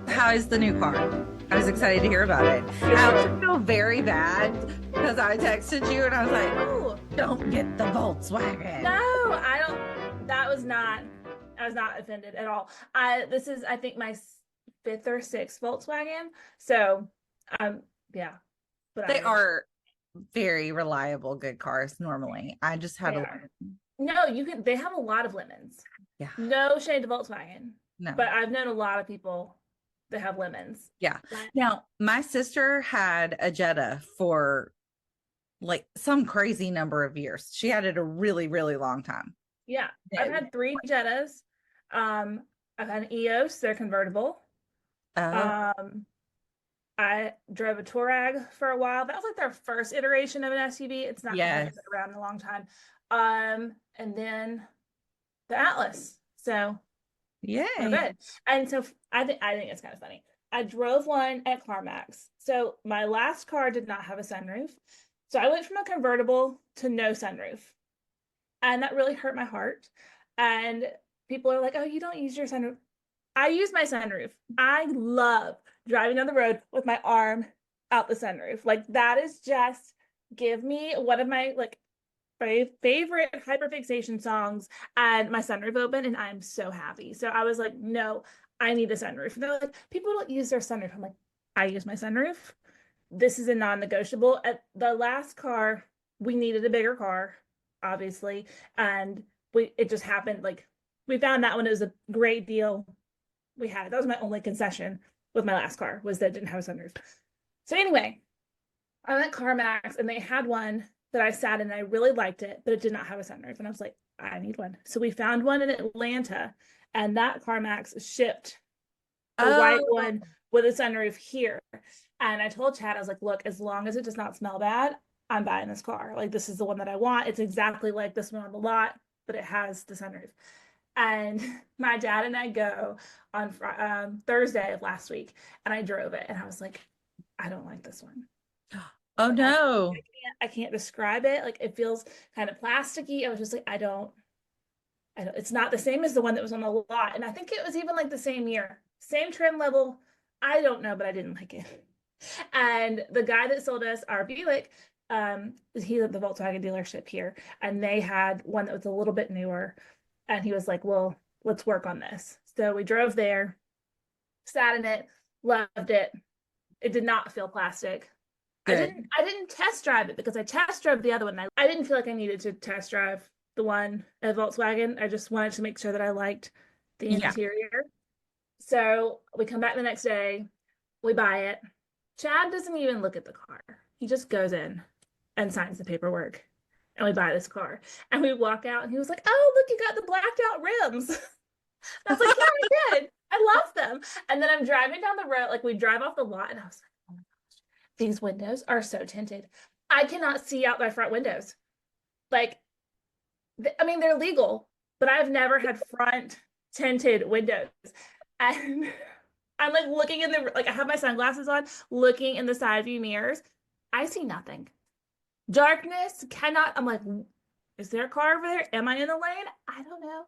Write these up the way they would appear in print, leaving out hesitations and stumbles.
How is the new car? I was excited to hear about it. It's I really also feel very bad because I texted you and I was like, oh, don't get the no, Volkswagen. I don't. I was not offended at all. This is, I think, my fifth or sixth Volkswagen. So, yeah, but They I are very reliable, good cars normally. I just had they a are. lemon. No, you can. They have a lot of lemons. Yeah, No shade to Volkswagen, no. but I've known a lot of people that have lemons. Yeah. But Now, my sister had a Jetta for like some crazy number of years. She had it a really, really long time. yeah, I've It- had three Jettas. I've had an EOS. They're convertible. Oh, Um, I drove a Touareg for a while. That was like their first iteration of an SUV. It's not because it yes. hasn't been around in a long time. And then the Atlas. So we're Yay. good. And so I think it's kind of funny. I drove one at CarMax. So my last car did not have a sunroof. So I went from a convertible to no sunroof. And that really hurt my heart. And people are like, oh, you don't use your sunroof. I use my sunroof. I love driving down the road with my arm out the sunroof. Like that is just give me one of my like favorite hyperfixation songs and my sunroof open and I'm so happy. So I was like, no, I need a sunroof. And they're like, people don't use their sunroof. I'm like, I use my sunroof. This is a non-negotiable. At the last car, we needed a bigger car, obviously. And it just happened like we found that one. It was a great deal. We had it. That was my only concession with my last car was that it didn't have a sunroof. So anyway, I went CarMax and they had one that I sat in and I really liked it, but it did not have a sunroof. And I was like, I need one. So we found one in Atlanta and that CarMax shipped a white Oh, one with a sunroof here. And I told Chad, I was like, look, as long as it does not smell bad, I'm buying this car. Like, this is the one that I want. It's exactly like this one on the lot, but it has the sunroof. And my dad and I go on Thursday of last week, and I drove it, and I was like, I don't like this one. oh Like, no. I can't describe it. Like, it feels kind of plasticky. I was just like, I don't. It's not the same as the one that was on the lot, and I think it was even like the same year, same trim level. I don't know, but I didn't like it. And the guy that sold us our Buick, he's at the Volkswagen dealership here, and they had one that was a little bit newer. And he was like, well, let's work on this. So we drove there, sat in it, loved it. It did not feel plastic. I Good. didn't I didn't test drive it because I test drove the other one. I didn't feel like I needed to test drive the one at Volkswagen. I just wanted to make sure that I liked the Yeah, interior. So we come back the next day, we buy it. Chad doesn't even look at the car. He just goes in and signs the paperwork. And we buy this car. And we walk out and he was like, oh, look, you got the blacked out rims. I was like, yeah, I did. I love them. And then I'm driving down the road, like we drive off the lot, and I was like, oh my gosh, these windows are so tinted. I cannot see out my front windows. Like, I mean, they're legal, but I've never had front tinted windows. And I'm like looking in the, like, I have my sunglasses on, looking in the side view mirrors. I see nothing. Darkness cannot, I'm like, is there a car over there? Am I in the lane? I don't know.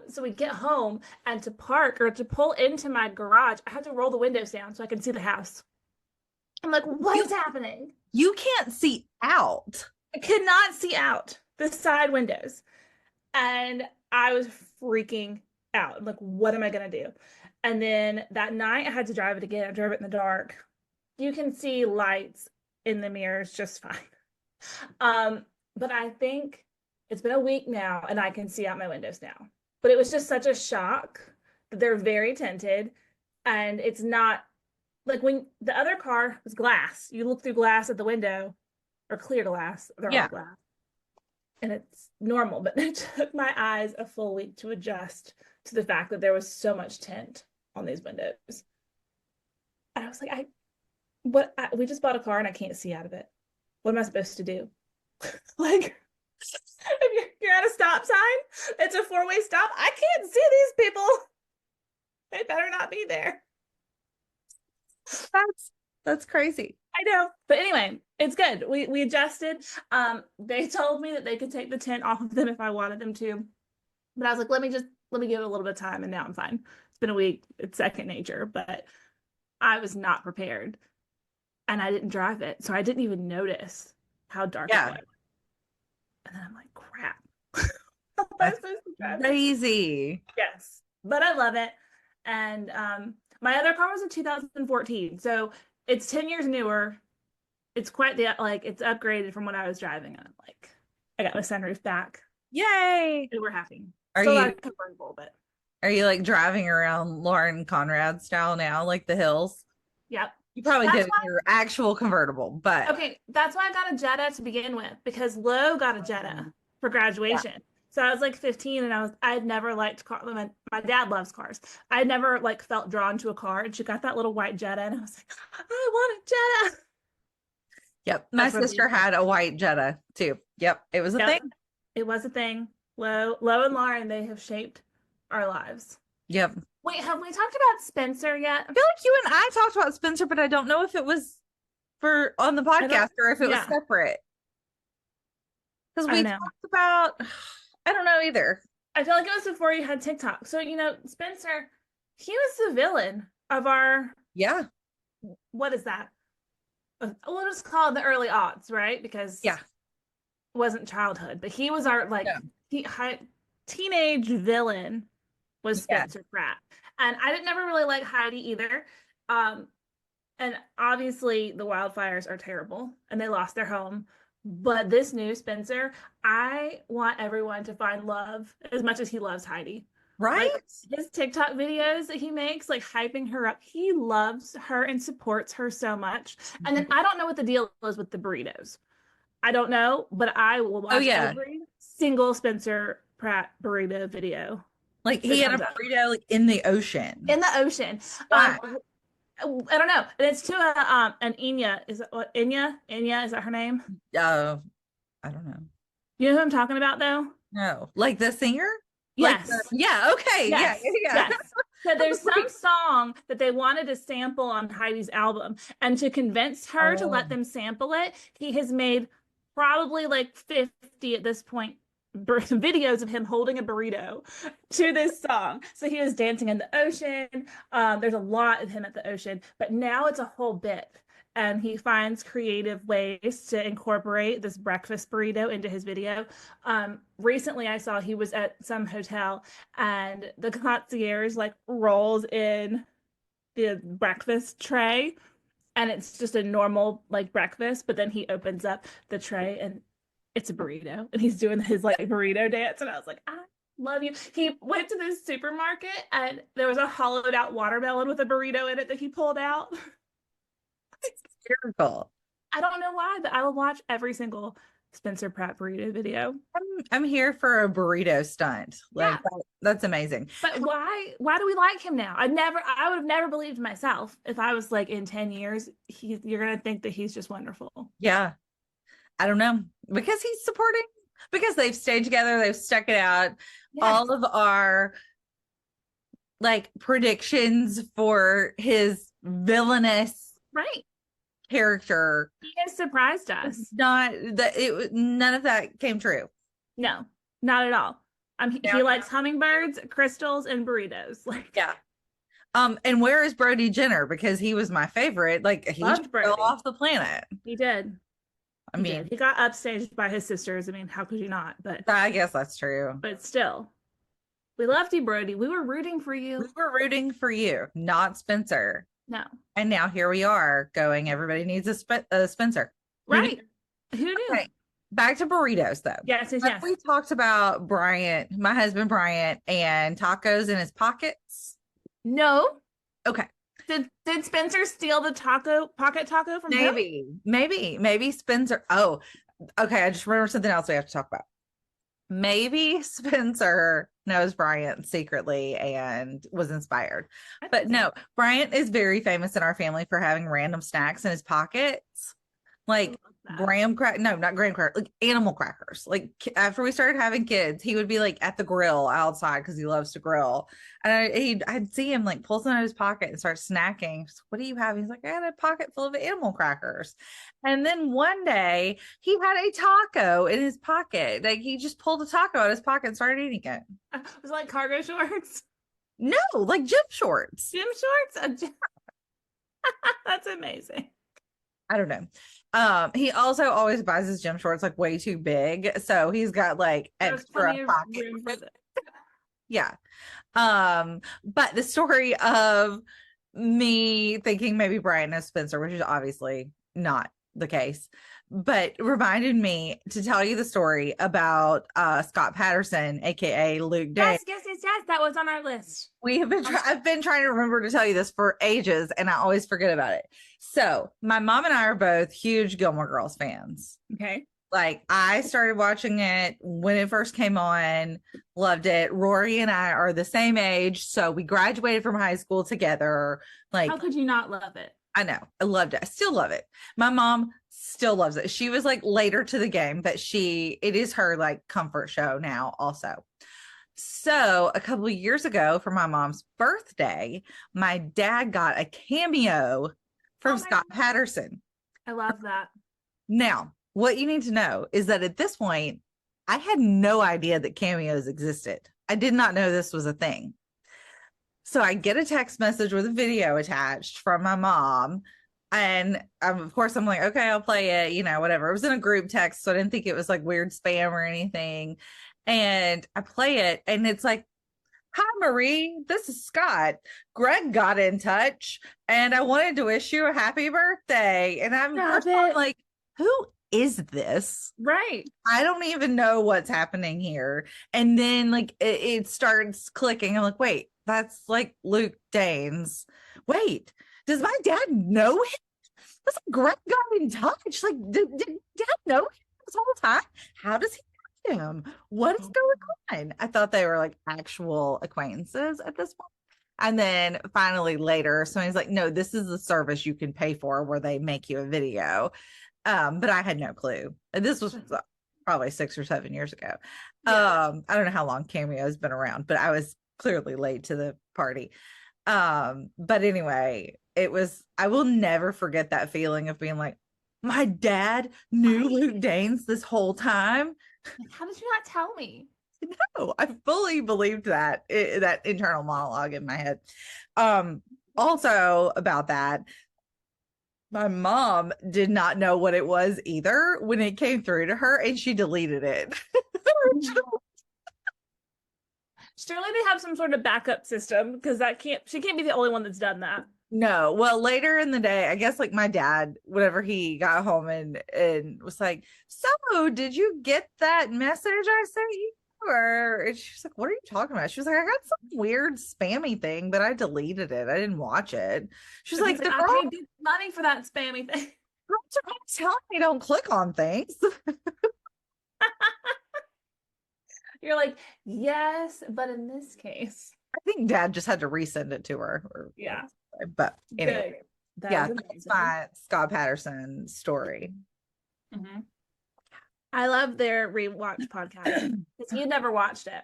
So we get home and to park or to pull into my garage, I have to roll the windows down so I can see the house. I'm like, what you is happening? you can't see out. I could not see out the side windows. And I was freaking out. I'm like, what am I gonna do? And then that night I had to drive it again. I drove it in the dark. You can see lights in the mirrors just fine. But I think it's been a week now and I can see out my windows now. But it was just such a shock that they're very tinted and it's not like when the other car was glass. You look through glass at the window or clear glass, they're all Yeah. glass. And it's normal, but it took my eyes a full week to adjust to the fact that there was so much tint on these windows. And I was like, we just bought a car and I can't see out of it. What am I supposed to do? Like, if you're at a stop sign, it's a four-way stop. I can't see these people. They better not be there. That's crazy. I know. But anyway, it's good. We adjusted. They told me that they could take the tint off of them if I wanted them to. But I was like, let me give it a little bit of time, and now I'm fine. It's been a week. It's second nature, but I was not prepared, and I didn't drive it, so I didn't even notice how dark it Yeah. was. And then I'm like, crap. How am I That's supposed to drive it? crazy. Yes, but I love it. And my other car was a 2014, so it's 10 years newer. It's quite the like it's upgraded from when I was driving, and I'm like, I got my sunroof back, Yay. and we're happy. Are Still you not convertible, but are you like driving around Lauren Conrad style now, like the hills? yep. You probably That's did in your actual convertible, but Okay, that's why I got a Jetta to begin with because Lo got a Jetta for yeah. graduation. So I was like 15 and I had never liked car. My dad loves cars. I had never like felt drawn to a car, and she got that little white Jetta and I was like, I want a Jetta. Yep. My That's what it sister is. had a white Jetta too. Yep. It was a Yep. thing. It was a thing. Lo and Lauren, they have shaped our lives. Yep. Wait, have we talked about Spencer yet? I feel like you and I talked about Spencer, but I don't know if it was for on the I don't, podcast or if it was yeah, separate. Because I we don't know. talked about, I don't know either. I feel like it was before you had TikTok. So, Spencer, he was the villain of our, Yeah. what is that? We'll just call it the early aughts, right? Because Yeah. it wasn't childhood, but he was our like Yeah. teenage villain was Yeah. Spencer Pratt. And I didn't never really like Heidi either. Um, and obviously the wildfires are terrible and they lost their home. But this new Spencer, I want everyone to find love as much as he loves Heidi. Right? Like his TikTok videos that he makes, like hyping her up, he loves her and supports her so much. And then I don't know what the deal is with the burritos. I don't know, but I will Oh watch yeah. every single Spencer Pratt burrito video Like that he had a comes up burrito like in the ocean. in the ocean. Why? I don't know. And it's to an Enya. Is it what Enya? Enya, is that her name? I don't know. You know who I'm talking about though? No. Like the singer? Like Yes. yeah, okay. Yeah, Yes. yeah. Yes. So there's some song that they wanted to sample on Heidi's album, and to convince her to let Oh. them sample it, he has made probably like 50 at this point videos of him holding a burrito to this song. So he was dancing in the ocean. There's a lot of him at the ocean, but now it's a whole bit. And he finds creative ways to incorporate this breakfast burrito into his video. Recently, I saw he was at some hotel and the concierge like rolls in the breakfast tray, and it's just a normal like breakfast, but then he opens up the tray and it's a burrito, and he's doing his like burrito dance, and I was like, I love you. He went to this supermarket and there was a hollowed out watermelon with a burrito in it that he pulled out. Hysterical. I don't know why, but I will watch every single Spencer Pratt burrito video. I'm here for a burrito stunt. Like Yeah. that's amazing. But why do we like him now? I would have never believed myself if I was like in 10 years, you're gonna think that he's just wonderful. Yeah. I don't know. Because he's supporting, because they've stayed together, they've stuck it out. Yes. All of our like predictions for his villainous Right. character, He has surprised us. not that it none of that came true. No, not at all. Yeah. He likes hummingbirds, crystals, and burritos. Like, Yeah. And where is Brody Jenner? Because he was my favorite. Like he Loved fell Brody. off the planet. he did. I He mean, did. He got upstaged by his sisters. I mean, how could you not? I guess that's true. But still, we loved you, Brody. We were rooting for We you. were rooting for you, not Spencer. No, And now here we are going, everybody needs a Spencer. right? Who knew? Okay. Back to burritos though. Yes, yes, Like, yes. we talked about Bryant, my husband Bryant, and tacos in his pockets. No. Okay. Did Spencer steal the pocket taco from him? Maybe Spencer. Oh, okay. I just remember something else we have to talk about. Maybe Spencer knows Bryant secretly and was inspired. I But think no, Bryant is very famous in our family for having random snacks in his pockets. like love that. graham crack no not graham cracker, like animal crackers. Like after we started having kids, he would be like at the grill outside because he loves to grill, and I'd see him like pull something out of his pocket and start snacking. So, what do you have? He's like, I had a pocket full of animal crackers. And then one day he had a taco in his pocket. Like he just pulled a taco out of his pocket and started eating it. Was it like cargo shorts? No, like gym shorts. Gym shorts? That's amazing. I don't know. He also always buys his gym shorts like way too big, so he's got like There's extra plenty of pocket. room for this. Yeah. But the story of me thinking maybe Brian knows Spencer, which is obviously not the case, but reminded me to tell you the story about Scott Patterson, aka Luke Day. Yes. That was on our list. We have been I've been trying to remember to tell you this for ages, and I always forget about it. So my mom and I are both huge Gilmore Girls fans. Okay. Like I started watching it when it first came on, loved it. Rory and I are the same age, so we graduated from high school together. Like how could you not love it? I know, I loved it. I still love it. My mom still loves it. She was like later to the game, but it is her like comfort show now also. So a couple of years ago for my mom's birthday, my dad got a cameo from Scott Patterson. I love that. Now, what you need to know is that at this point, I had no idea that cameos existed. I did not know this was a thing. So I get a text message with a video attached from my mom. And of course, I'm like, okay, I'll play it, whatever. It was in a group text, so I didn't think it was like weird spam or anything. And I play it, and it's like, hi, Marie, this is Scott. Greg got in touch, and I wanted to wish you a happy birthday. And I'm like, who is this? Right. I don't even know what's happening here. And then like it starts clicking. I'm like, wait, that's like Luke Danes. Wait, does my dad know him? That's like Greg got in touch. Like, did dad know him this whole time? How does he know him? What is going on? I thought they were like actual acquaintances at this point. And then finally later, somebody's like, no, this is the service you can pay for where they make you a video. But I had no clue. This was probably 6 or 7 years ago. Yeah. I don't know how long Cameo has been around, but I was clearly late to the party. But anyway, I will never forget that feeling of being like, my dad knew Luke Danes this whole time. How did you not tell me? No, I fully believed that internal monologue in my head. Also about that, my mom did not know what it was either when it came through to her, and she deleted it. Surely they have some sort of backup system, because she can't be the only one that's done that. No. Well, later in the day, I guess like my dad, whenever he got home and was like, so did you get that message I sent you? And she's like, what are you talking about? She was like, I got some weird spammy thing, but I deleted it. I didn't watch it. She's like, the girl I paid money for that spammy thing. Girls are telling me don't click on things. You're like, yes, but in this case, I think dad just had to resend it to her. Yeah. But anyway, that's my Scott Patterson story. Mm-hmm. I love their rewatch podcast because he had never watched it.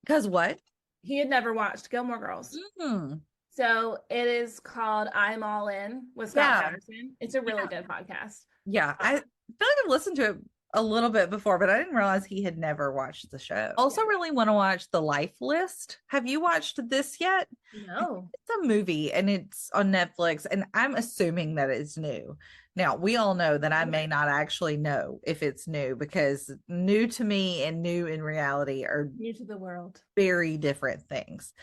Because what? He had never watched Gilmore Girls. Mm-hmm. So it is called I'm All In with Scott Patterson. It's a really good podcast. Yeah. I feel like I've listened to it a little bit before, but I didn't realize he had never watched the show. Also really want to watch The Life List. Have you watched this yet? No. It's a movie and it's on Netflix, and I'm assuming that it's new. Now, we all know that I may not actually know if it's new, because new to me and new in reality are new to the world. Very different things.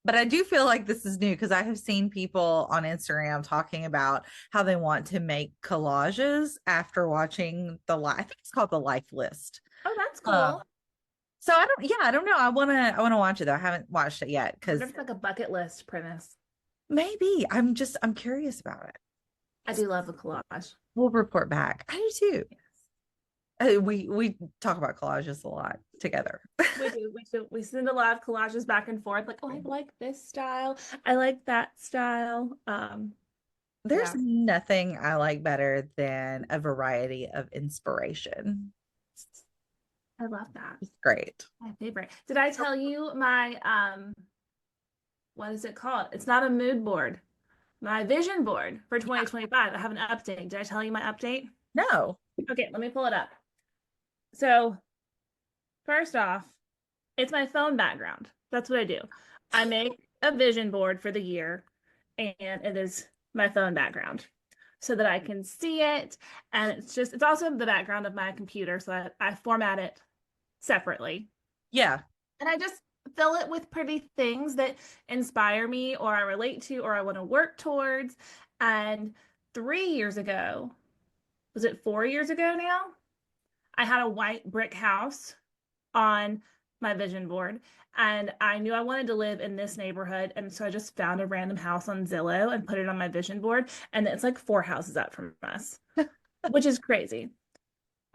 But I do feel like this is new because I have seen people on Instagram talking about how they want to make collages after watching I think it's called The Life List. Oh, that's cool. So I don't know. I want to watch it though. I haven't watched it yet because it's like a bucket list premise. Maybe. I'm curious about it. I do love a collage. We'll report back. I do too. Yes. We talk about collages a lot together. We do. We send a lot of collages back and forth. Like, oh, I like this style. I like that style. There's Yeah, nothing I like better than a variety of inspiration. I love that. It's great. My favorite. Did I tell you my what is it called? It's not a mood board. My vision board for 2025. I have an update. Did I tell you my update? No. Okay, let me pull it up. So, first off, it's my phone background. That's what I do. I make a vision board for the year, and it is my phone background so that I can see it. And it's also the background of my computer. So I format it separately. Yeah. And I just fill it with pretty things that inspire me or I relate to or I want to work towards. And 3 years ago, was it 4 years ago now? I had a white brick house on my vision board and I knew I wanted to live in this neighborhood. And so I just found a random house on Zillow and put it on my vision board. And it's like 4 houses up from us, which is crazy.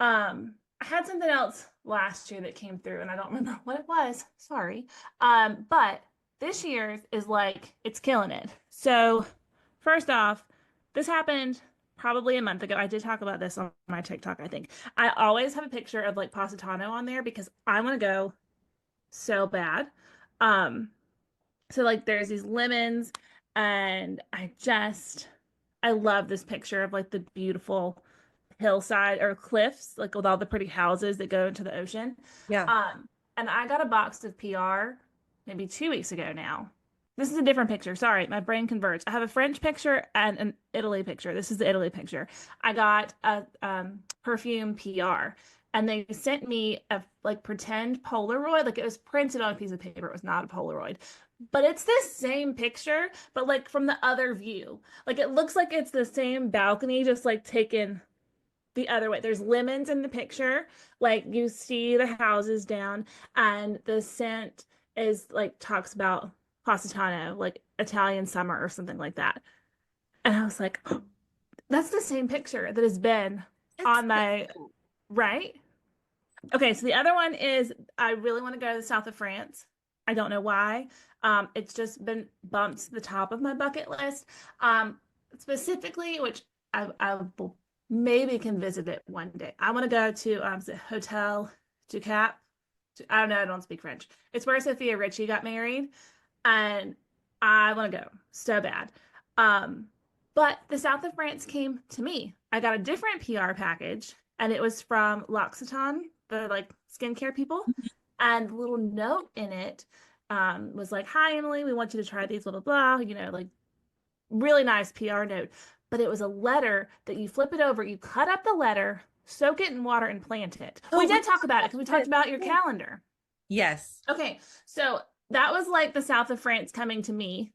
I had something else last year that came through and I don't remember what it was. Sorry. But this year's is like it's killing it. So first off, this happened probably a month ago. I did talk about this on my TikTok, I think. I always have a picture of like Positano on there because I want to go so bad. Um, so like there's these lemons and I love this picture of like the beautiful hillside or cliffs, like with all the pretty houses that go into the ocean. Yeah. And I got a box of PR maybe 2 weeks ago now. This is a different picture. Sorry, my brain converts. I have a French picture and an Italy picture. This is the Italy picture. I got a perfume PR, and they sent me a like pretend Polaroid. Like it was printed on a piece of paper. It was not a Polaroid, but it's this same picture, but like from the other view. Like it looks like it's the same balcony, just like taken the other way. There's lemons in the picture. Like you see the houses down, and the scent is like talks about Positano, like Italian summer or something like that. And I was like, oh, that's the same picture that has been It's on my right. Okay, so the other one is I really want to go to the south of France. I don't know why. It's just been bumped to the top of my bucket list. Specifically, which I will maybe can visit it one day. I want to go to the Hotel du Cap. I don't know. I don't speak French. It's where Sophia Richie got married, and I want to go so bad. Um, but the south of France came to me. I got a different PR package, and it was from L'Occitane, the like skincare people, and the little note in it was like, "Hi Emily, we want you to try these blah blah blah." You know, like really nice PR note. But it was a letter that you flip it over, you cut up the letter, soak it in water, and plant it. We oh, did talk about it because we talked about your calendar. yes. Okay, so that was like the south of France coming to me,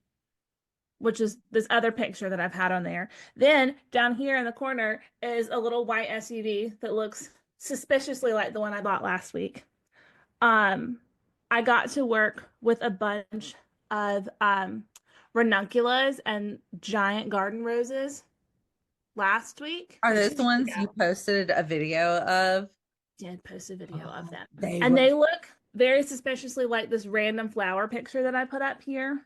which is this other picture that I've had on there. Then down here in the corner is a little white SUV that looks suspiciously like the one I bought last week. Um, I got to work with a bunch of ranunculus and giant garden roses last week Are or those the 2 weeks ones you ago. posted a video of? Did post a video of Oh, them. they And were. they look very suspiciously like this random flower picture that I put up here.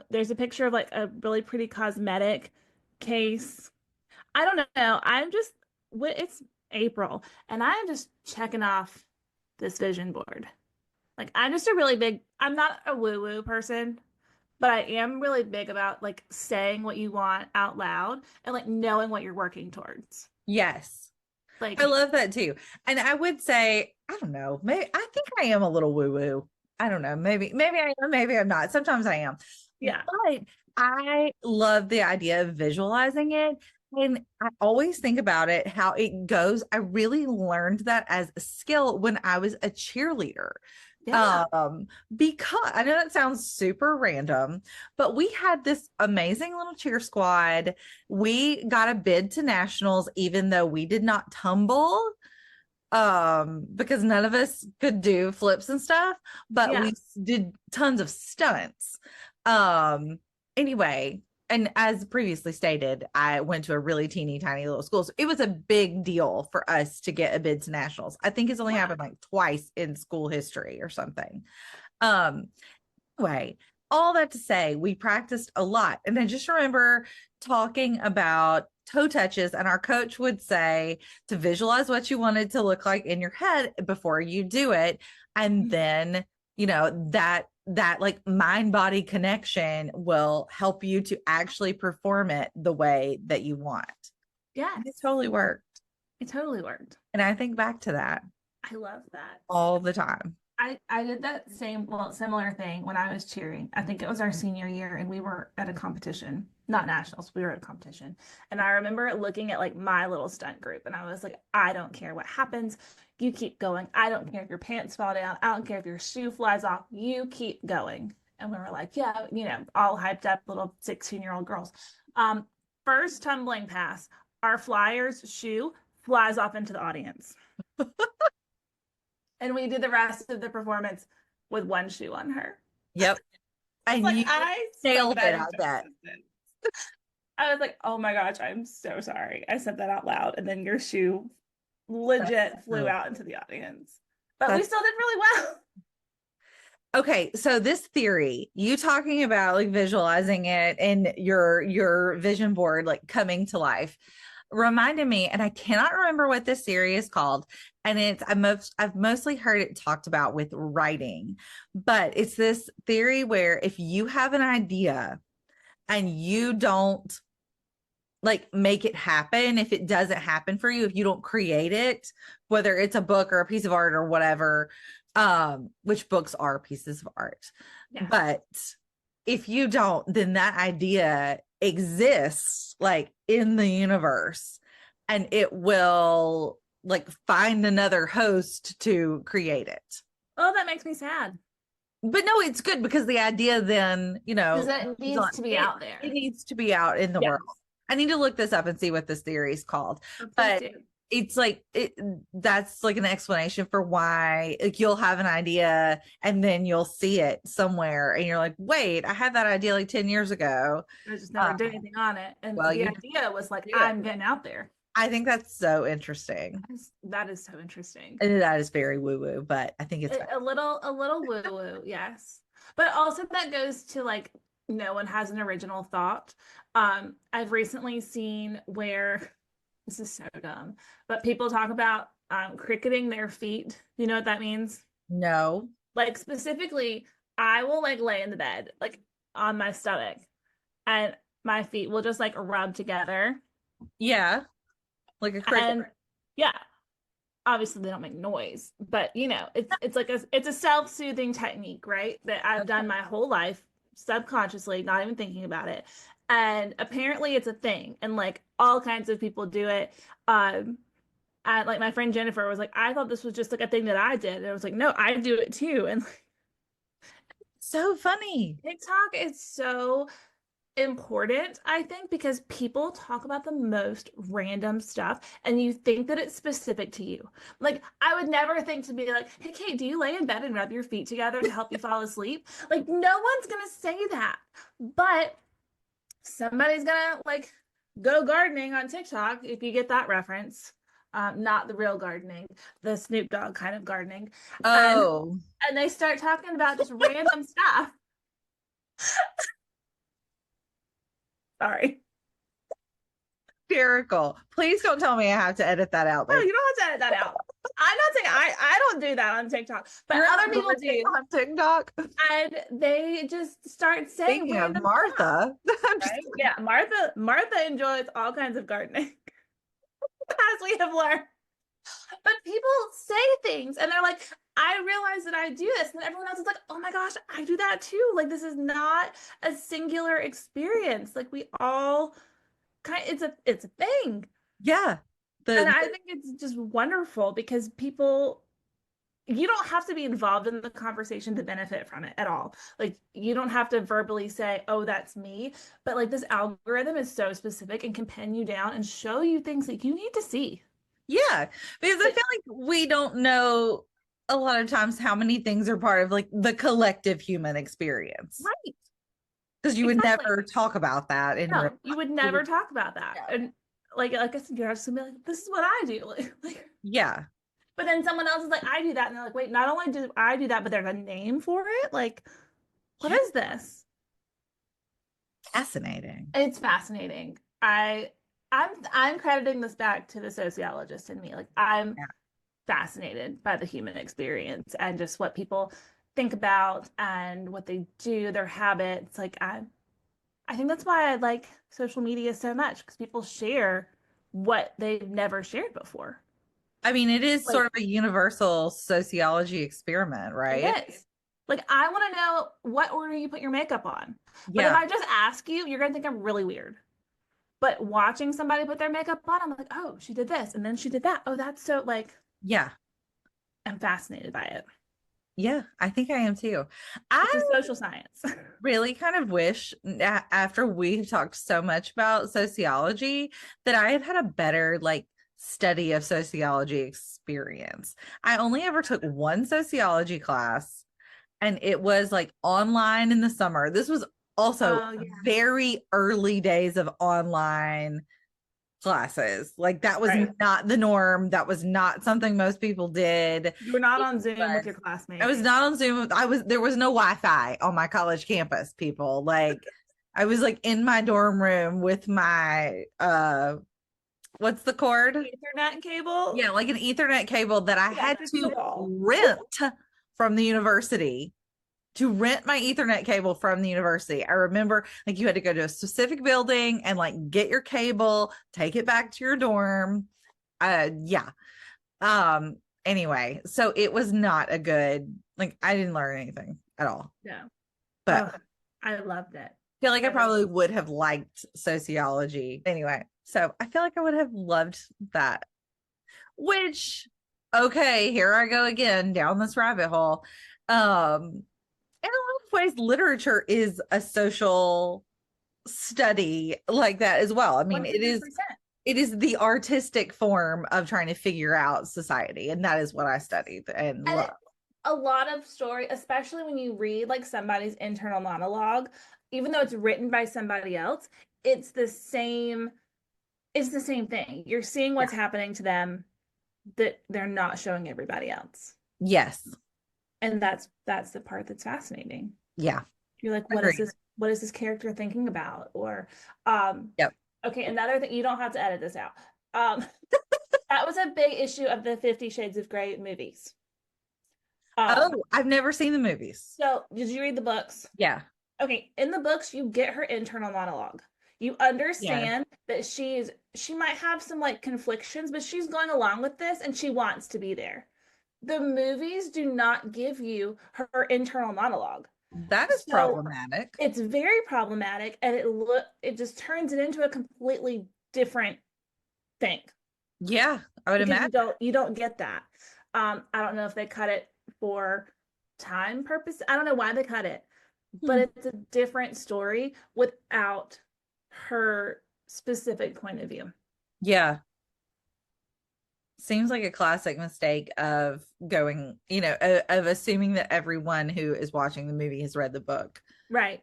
There's a picture of like a really pretty cosmetic case. I don't know. It's April and I'm just checking off this vision board. Like I'm not a woo-woo person, but I am really big about like saying what you want out loud and like knowing what you're working towards. Yes. I Like, love that too. And I would say, I don't know, maybe I think I am a little woo-woo. I don't know. Maybe I am, maybe I'm not. Sometimes I am. yeah. But I love the idea of visualizing it. And I always think about it, how it goes. I really learned that as a skill when I was a cheerleader. Yeah. Um, because I know that sounds super random, but we had this amazing little cheer squad. We got a bid to nationals, even though we did not tumble, because none of us could do flips and stuff, but Yeah. we did tons of stunts. Um, anyway, and as previously stated, I went to a really teeny tiny little school. So it was a big deal for us to get a bid to nationals. I think it's only Yeah. happened like twice in school history or something. Um, anyway, all that to say, we practiced a lot. And I just remember talking about toe touches, and our coach would say to visualize what you wanted to look like in your head before you do it. And then, that like mind body connection will help you to actually perform it the way that you want. Yes, It totally worked. it totally worked. And I think back to that I love that. all the time. I did that similar thing when I was cheering. I think it was our senior year and we were at a competition, not nationals, we were at a competition. And I remember looking at like my little stunt group and I was like, I don't care what happens. You keep going. I don't care if your pants fall down. I don't care if your shoe flies off. You keep going. And we were like, yeah, all hyped up little 16-year-old girls. First tumbling pass, our flyer's shoe flies off into the audience. And we did the rest of the performance with one shoe on her. Yep. And And like, you I nailed said it, I bet. I was like, oh my gosh, I'm so sorry. I said that out loud. And then your shoe legit flew out into the audience. But we still did really well. Okay, so this theory, you talking about like visualizing it and your vision board like coming to life, reminded me, and I cannot remember what this theory is called, and I've mostly heard it talked about with writing, but it's this theory where if you have an idea and you don't like make it happen, if it doesn't happen for you, if you don't create it, whether it's a book or a piece of art or whatever, which books are pieces of art, yeah. But if you don't, then that idea exists like in the universe and it will like find another host to create it. Oh, that makes me sad. But no, it's good because the idea then, because it needs to be out there. It needs to be out in the world. I need to look this up and see what this theory is called. But it's like that's like an explanation for why like you'll have an idea and then you'll see it somewhere and you're like, wait, I had that idea like 10 years ago. I just never did anything on it. And the idea was like, I'm getting out there. I think that's so interesting. That is so interesting. And that is very woo-woo, but I think it's a little woo-woo, yes. But also that goes to like no one has an original thought. I've recently seen where this is so dumb, but people talk about cricketing their feet. You know what that means? No. Like specifically, I will like lay in the bed, like on my stomach, and my feet will just like rub together. Yeah. Like a cricket. And, yeah. Obviously they don't make noise, but it's like it's a self-soothing technique, right? That I've done my whole life subconsciously, not even thinking about it. And apparently it's a thing and like all kinds of people do it. And like my friend Jennifer was like, I thought this was just like a thing that I did. And I was like, no, I do it too. And like, so funny. TikTok is so important, I think, because people talk about the most random stuff and you think that it's specific to you. Like I would never think to be like, hey Kate, do you lay in bed and rub your feet together to help you fall asleep? Like no one's gonna say that, but somebody's gonna like go gardening on TikTok, if you get that reference. Not the real gardening, the Snoop Dogg kind of gardening. And they start talking about just random stuff. Sorry. Hysterical. Please don't tell me I have to edit that out. No, you don't have to edit that out. I'm not saying I don't do that on TikTok, but other people do on TikTok. And they just start saying Speaking of Martha. Right? Yeah, Martha enjoys all kinds of gardening. As we have learned. But people say things and they're like, I realize that I do this, and everyone else is like, oh my gosh, I do that too. Like this is not a singular experience. Like we all it's a thing. Yeah. And I think it's just wonderful because you don't have to be involved in the conversation to benefit from it at all. Like you don't have to verbally say, oh, that's me. But like this algorithm is so specific and can pin you down and show you things that you need to see. Yeah. Because I feel like we don't know a lot of times how many things are part of like the collective human experience. Right. Because you would never talk about that. You would never talk about that. Yeah. And like I said, you're just gonna be like, this is what I do. Like yeah. But then someone else is like, I do that. And they're like, wait, not only do I do that, but there's a name for it. Like, What is this? Fascinating. It's fascinating. I'm crediting this back to the sociologist in me. Like I'm Yeah. fascinated by the human experience and just what people think about and what they do, their habits. Like I think that's why I like social media so much because people share what they've never shared before. I mean, it is Like sort of a universal sociology experiment, right? it is. Like I want to know what order you put your makeup on. But if Yeah. I just ask you, you're gonna think I'm really weird. But watching somebody put their makeup on, I'm like, oh, she did this and then she did that. Oh, that's so like Yeah. I'm fascinated by it. Yeah. I think I am too. It's a I social science. really kind of wish after we've talked so much about sociology that I had had a better like study of sociology experience. I only ever took one sociology class and it was like online in the summer. This was also Oh yeah. very early days of online classes. Like that was Right. not the norm. That was not something most people did. You were not It on Zoom with was your I was classmates. not on Zoom. There was no Wi-Fi on my college campus, people. Like I was like in my dorm room with my what's the cord? Ethernet cable. Yeah, like an Ethernet cable that I had Connected to the to wall. rent from the university to rent my Ethernet cable from the university. I remember like you had to go to a specific building and like get your cable, take it back to your dorm. Yeah. Anyway, so it was not a good like I didn't learn anything at all. No. But Oh, I loved it. I feel like I I really probably would have liked sociology anyway. So I feel like I would have loved that. Which okay, here I go again down this rabbit hole. In a lot of ways, literature is a social study like that as well. I mean, 100%. it is the artistic form of trying to figure out society, and that is what I studied and And love. a lot of story, especially when you read like somebody's internal monologue, even though it's written by somebody else, it's the same, it's the same thing. You're seeing Yeah. what's happening to them that they're not showing everybody else. Yes. And that's the part that's fascinating. Yeah. You're like, Agreed. what is this character thinking about? Or um Yep. okay, another thing, you don't have to edit this out. Um that was a big issue of the 50 Shades of Grey movies. Oh, Um I've never seen the movies. so did you read the books? Yeah. Okay, in the books, you get her internal monologue. You Yeah. understand that she might have some like conflictions, but she's going along with this and she wants to be there. The movies do not give you her internal monologue. That is So problematic. it's very problematic and it just turns it into a completely different thing Yeah, I would because imagine. you don't get that. I don't know if they cut it for time purpose. I don't know why they cut it, but Hmm. it's a different story without her specific point of view. Yeah. Seems like a classic mistake of going, of assuming that everyone who is watching the movie has read the book. Right.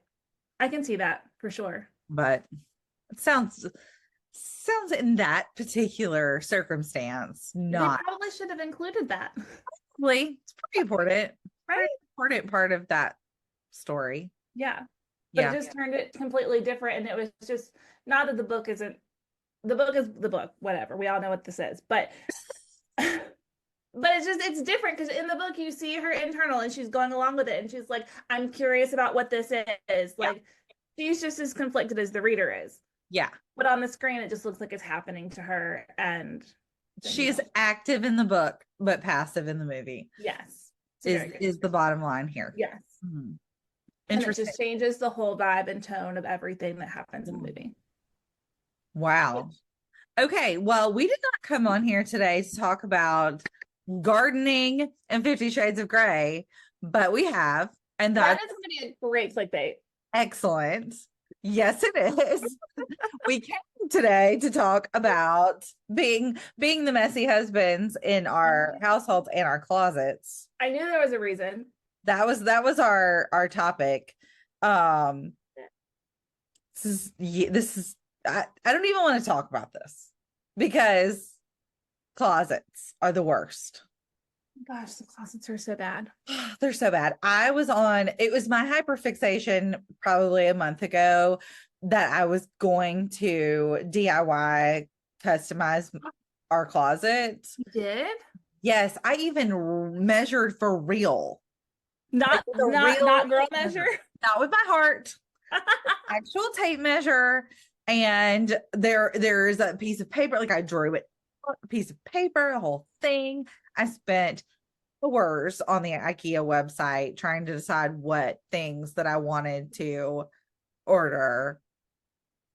I can see that for sure. But it sounds in that particular circumstance They not probably should have included that. really. It's pretty important. Pretty Right? important part of that story. Yeah. But it Yeah. just turned it completely different. And it was just not that the book isn't the book is the book, whatever. We all know what this is. But but it's different because in the book you see her internal and she's going along with it and she's like, I'm curious about what this is. Yeah. Like she's just as conflicted as the reader is. Yeah. But on the screen it just looks like it's happening to her and She is active in the book, but passive in the movie. yes. Is the bottom line here. Yes. Hmm. And it Interesting. just changes the whole vibe and tone of everything that happens in the movie. Wow. Okay, well, we did not come on here today to talk about gardening and 50 Shades of Grey, but we have, and That that's is going to be a great clickbait. excellent. Yes, it is. We came today to talk about being the messy husbands in our households and our closets. I knew there was a reason. That was our topic. Um, this is I don't even want to talk about this because closets are the worst. Gosh, the closets are so bad. They're so bad. It was my hyperfixation probably a month ago that I was going to DIY customize our closet. You did? Yes, I even measured for real. Like Not with a not real not girl tape measure. not with my heart, actual tape measure. And there's a piece of paper, like I drew it, a piece of paper, a whole thing. I spent hours on the IKEA website trying to decide what things that I wanted to order.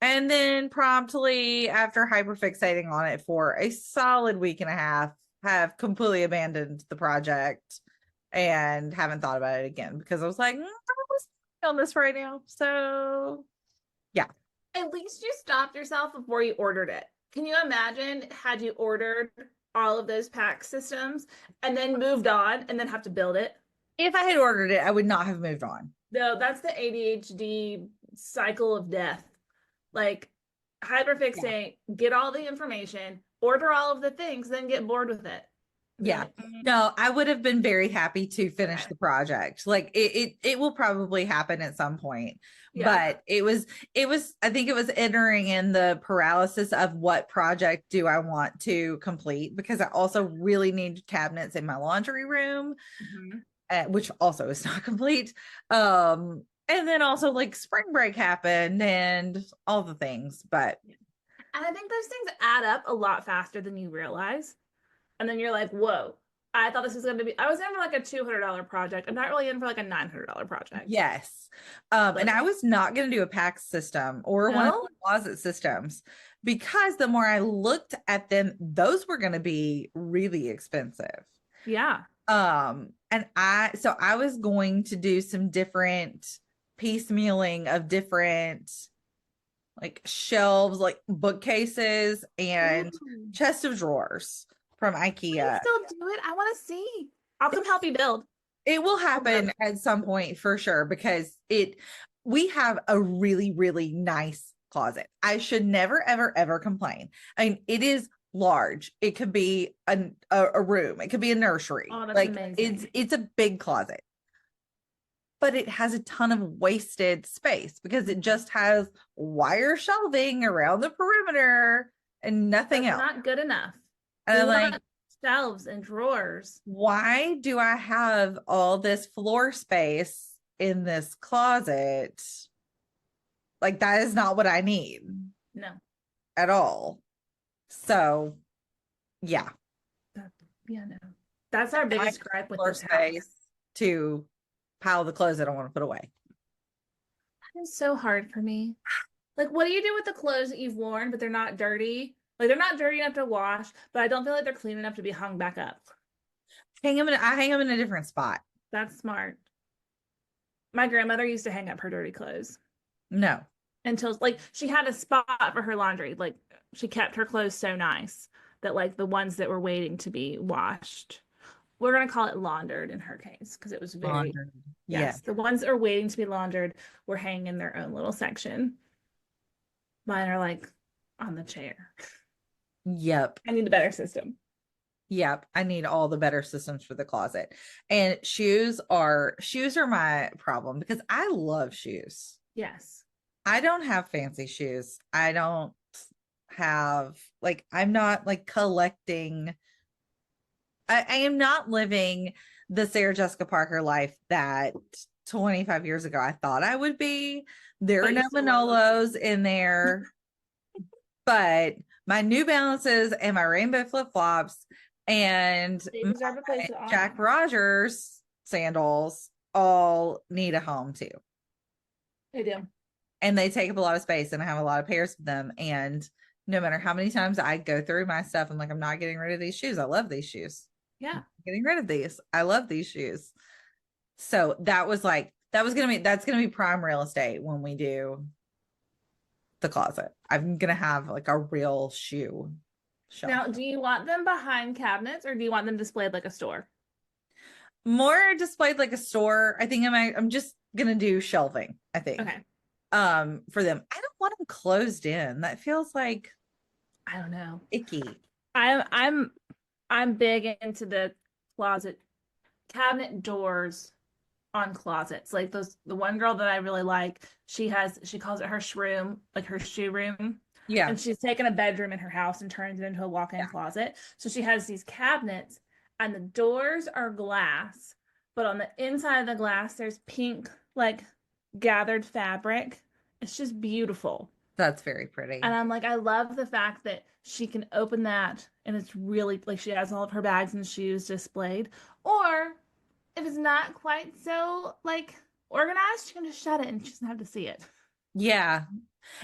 And then promptly after hyperfixating on it for a solid week and a half, have completely abandoned the project and haven't thought about it again because I was like, I was on this right now. So yeah. At least you stopped yourself before you ordered it. Can you imagine had you ordered all of those pack systems and then moved on and then have to build it? If I had ordered it, I would not have moved on. No, that's the ADHD cycle of death. Like hyperfixate, get all the information, order all of the things, then get bored with it. Yeah. No, I would have been very happy to finish Okay. the project. Like it will probably happen at some point. Yeah. But it was I think it was entering in the paralysis of what project do I want to complete, because I also really need cabinets in my laundry room, which also is not complete. And then also like spring break happened and all the things, but And I think those things add up a lot faster than you realize. And then you're like, whoa, I thought this was going to be, I was in for like a $200 project. I'm not really in for like a $900 project. yes. And I was not going to do a pack system or one of No? the closet systems, because the more I looked at them, those were going to be really expensive. Yeah. And I was going to do some different piecemealing of different like shelves, like bookcases and Ooh. chest of drawers from Can you IKEA. still do it? I want to see. I'll come help you build. It will happen at some point for sure, because we have a really, really nice closet. I should never, ever, ever complain. I mean, it is large. It could be a room. It could be a nursery. Oh, that's Like amazing. it's a big closet, but it has a ton of wasted space because it just has wire shelving around the perimeter and nothing That's else. not good enough. And We I'm like, want shelves and drawers. why do I have all this floor space in this closet? Like, that is not what I need No. at all. So, yeah. Yeah, no. That's our biggest gripe with Floor this house. space to pile the clothes I don't want to put away. That is so hard for me. Like, what do you do with the clothes that you've worn, but they're not dirty? Like, they're not dirty enough to wash, but I don't feel like they're clean enough to be hung back up. I hang them in a different spot. That's smart. My grandmother used to hang up her dirty clothes No. until, like, she had a spot for her laundry. Like, she kept her clothes so nice that, like, the ones that were waiting to be washed, we're going to call it laundered in her case, because it was very, Laundered. yes, the ones that are waiting to be laundered were hanging in their own little section. Mine are like on the chair. Yep. I need a better system. Yep. I need all the better systems for the closet. And shoes are my problem, because I love shoes. Yes. I don't have fancy shoes. I don't have, like, I'm not like collecting. I am not living the Sarah Jessica Parker life that 25 years ago I thought I would be. There are no Manolos in there, but my New Balances and my rainbow flip-flops and my Jack Rogers sandals all need a home too. They do. And they take up a lot of space, and I have a lot of pairs of them. And no matter how many times I go through my stuff, I'm like, I'm not getting rid of these shoes. I love these shoes. Yeah. Getting rid of these. I love these shoes. So that's gonna be prime real estate when we do the closet. I'm gonna have like a real shoe shelf. Now, do you want them behind cabinets, or do you want them displayed like a store? More displayed like a store. I think I'm just gonna do shelving, I think. Okay. For them. I don't want them closed in. That feels like, I don't know. icky. I'm big into the closet cabinet doors on closets. Like the one girl that I really like, she calls it her shroom, like her shoe room. Yeah. And she's taken a bedroom in her house and turned it into a walk-in closet. So she has these cabinets and the doors are glass, but on the inside of the glass there's pink like gathered fabric. It's just beautiful. That's very pretty. And I'm like, I love the fact that she can open that and it's really like she has all of her bags and shoes displayed. Or if it's not quite so like organized, she can just shut it and she doesn't have to see it. Yeah.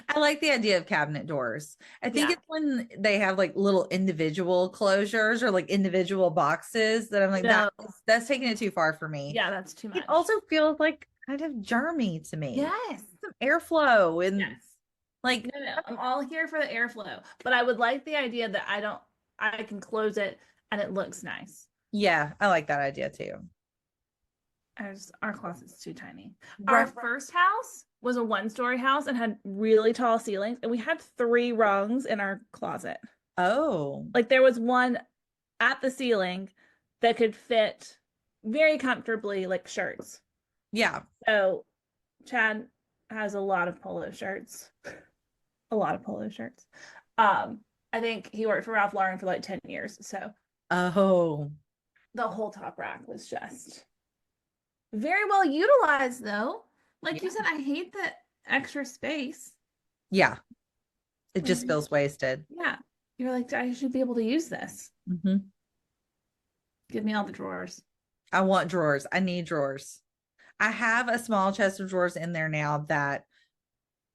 I like the idea of cabinet doors. I think Yeah. it's when they have like little individual closures or like individual boxes that I'm like, No. that's taking it too far for me. Yeah, that's too It much. also feels like kind of germy to me. Yes. Some airflow and Yes. like No. I'm all here for the airflow, but I would like the idea that I can close it and it looks nice. yeah, I like that idea too. Our closet's too tiny. Our Right. first house was a one-story house and had really tall ceilings, and we had 3 rungs in our closet. Oh, Like there was one at the ceiling that could fit very comfortably like shirts. yeah. So Chad has a lot of polo shirts. A lot of polo shirts. I think he worked for Ralph Lauren for like 10 years. So Oh, the whole top rack was just very well utilized though. Like you yeah. said, I hate the extra space. Yeah. It Like, just feels wasted. yeah. You're like, I should be able to use this. Hmm. Give me all the drawers. I want drawers. I need drawers. I have a small chest of drawers in there now that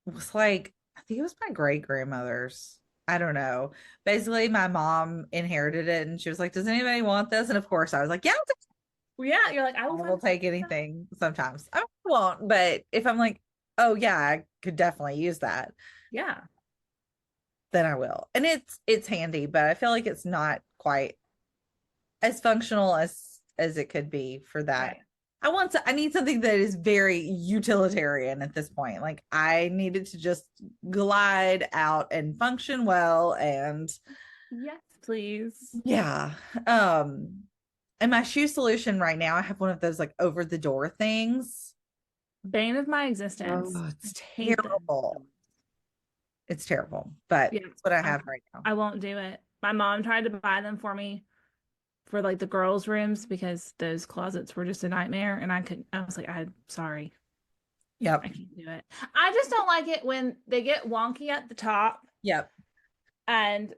was like, I think it was my great grandmother's. I don't know. Basically, my mom inherited it and she was like, does anybody want this? And of course, I was like, yeah, Yeah, you're like, I I will will find take anything sometimes. I won't, but if I'm like, oh, yeah, I could definitely use that, yeah. then I will. And it's handy, but I feel like it's not quite as functional as it could be for that. Right. I need something that is very utilitarian at this point. Like I needed to just glide out and function well and Yes, please. yeah. And my shoe solution right now, I have one of those like over the door things. Bane of my existence. Oh, it's I hate them. terrible. It's terrible, but Yeah, it's what I have right now. I won't do it. My mom tried to buy them for me for like the girls' rooms because those closets were just a nightmare. And I was like, I'm sorry. Yep. I can't do it. I just don't like it when they get wonky at the top. Yep. And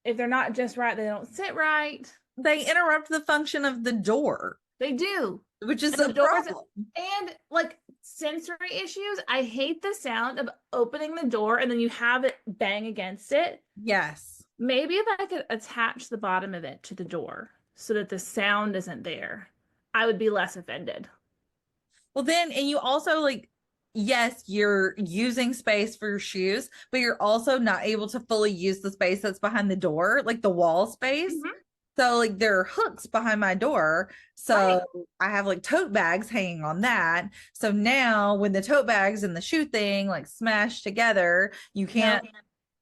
if they're not just right, they don't sit right. They interrupt the function of the door, They do. which is And a the doors problem. and like sensory issues. I hate the sound of opening the door and then you have it bang against it. Yes. Maybe if I could attach the bottom of it to the door so that the sound isn't there, I would be less offended. Well, then, and you also like, yes, you're using space for your shoes, but you're also not able to fully use the space that's behind the door, like the wall space. Mhm. So, like, there are hooks behind my door. So, Right. I have like tote bags hanging on that. So now, when the tote bags and the shoe thing like smash together, you can't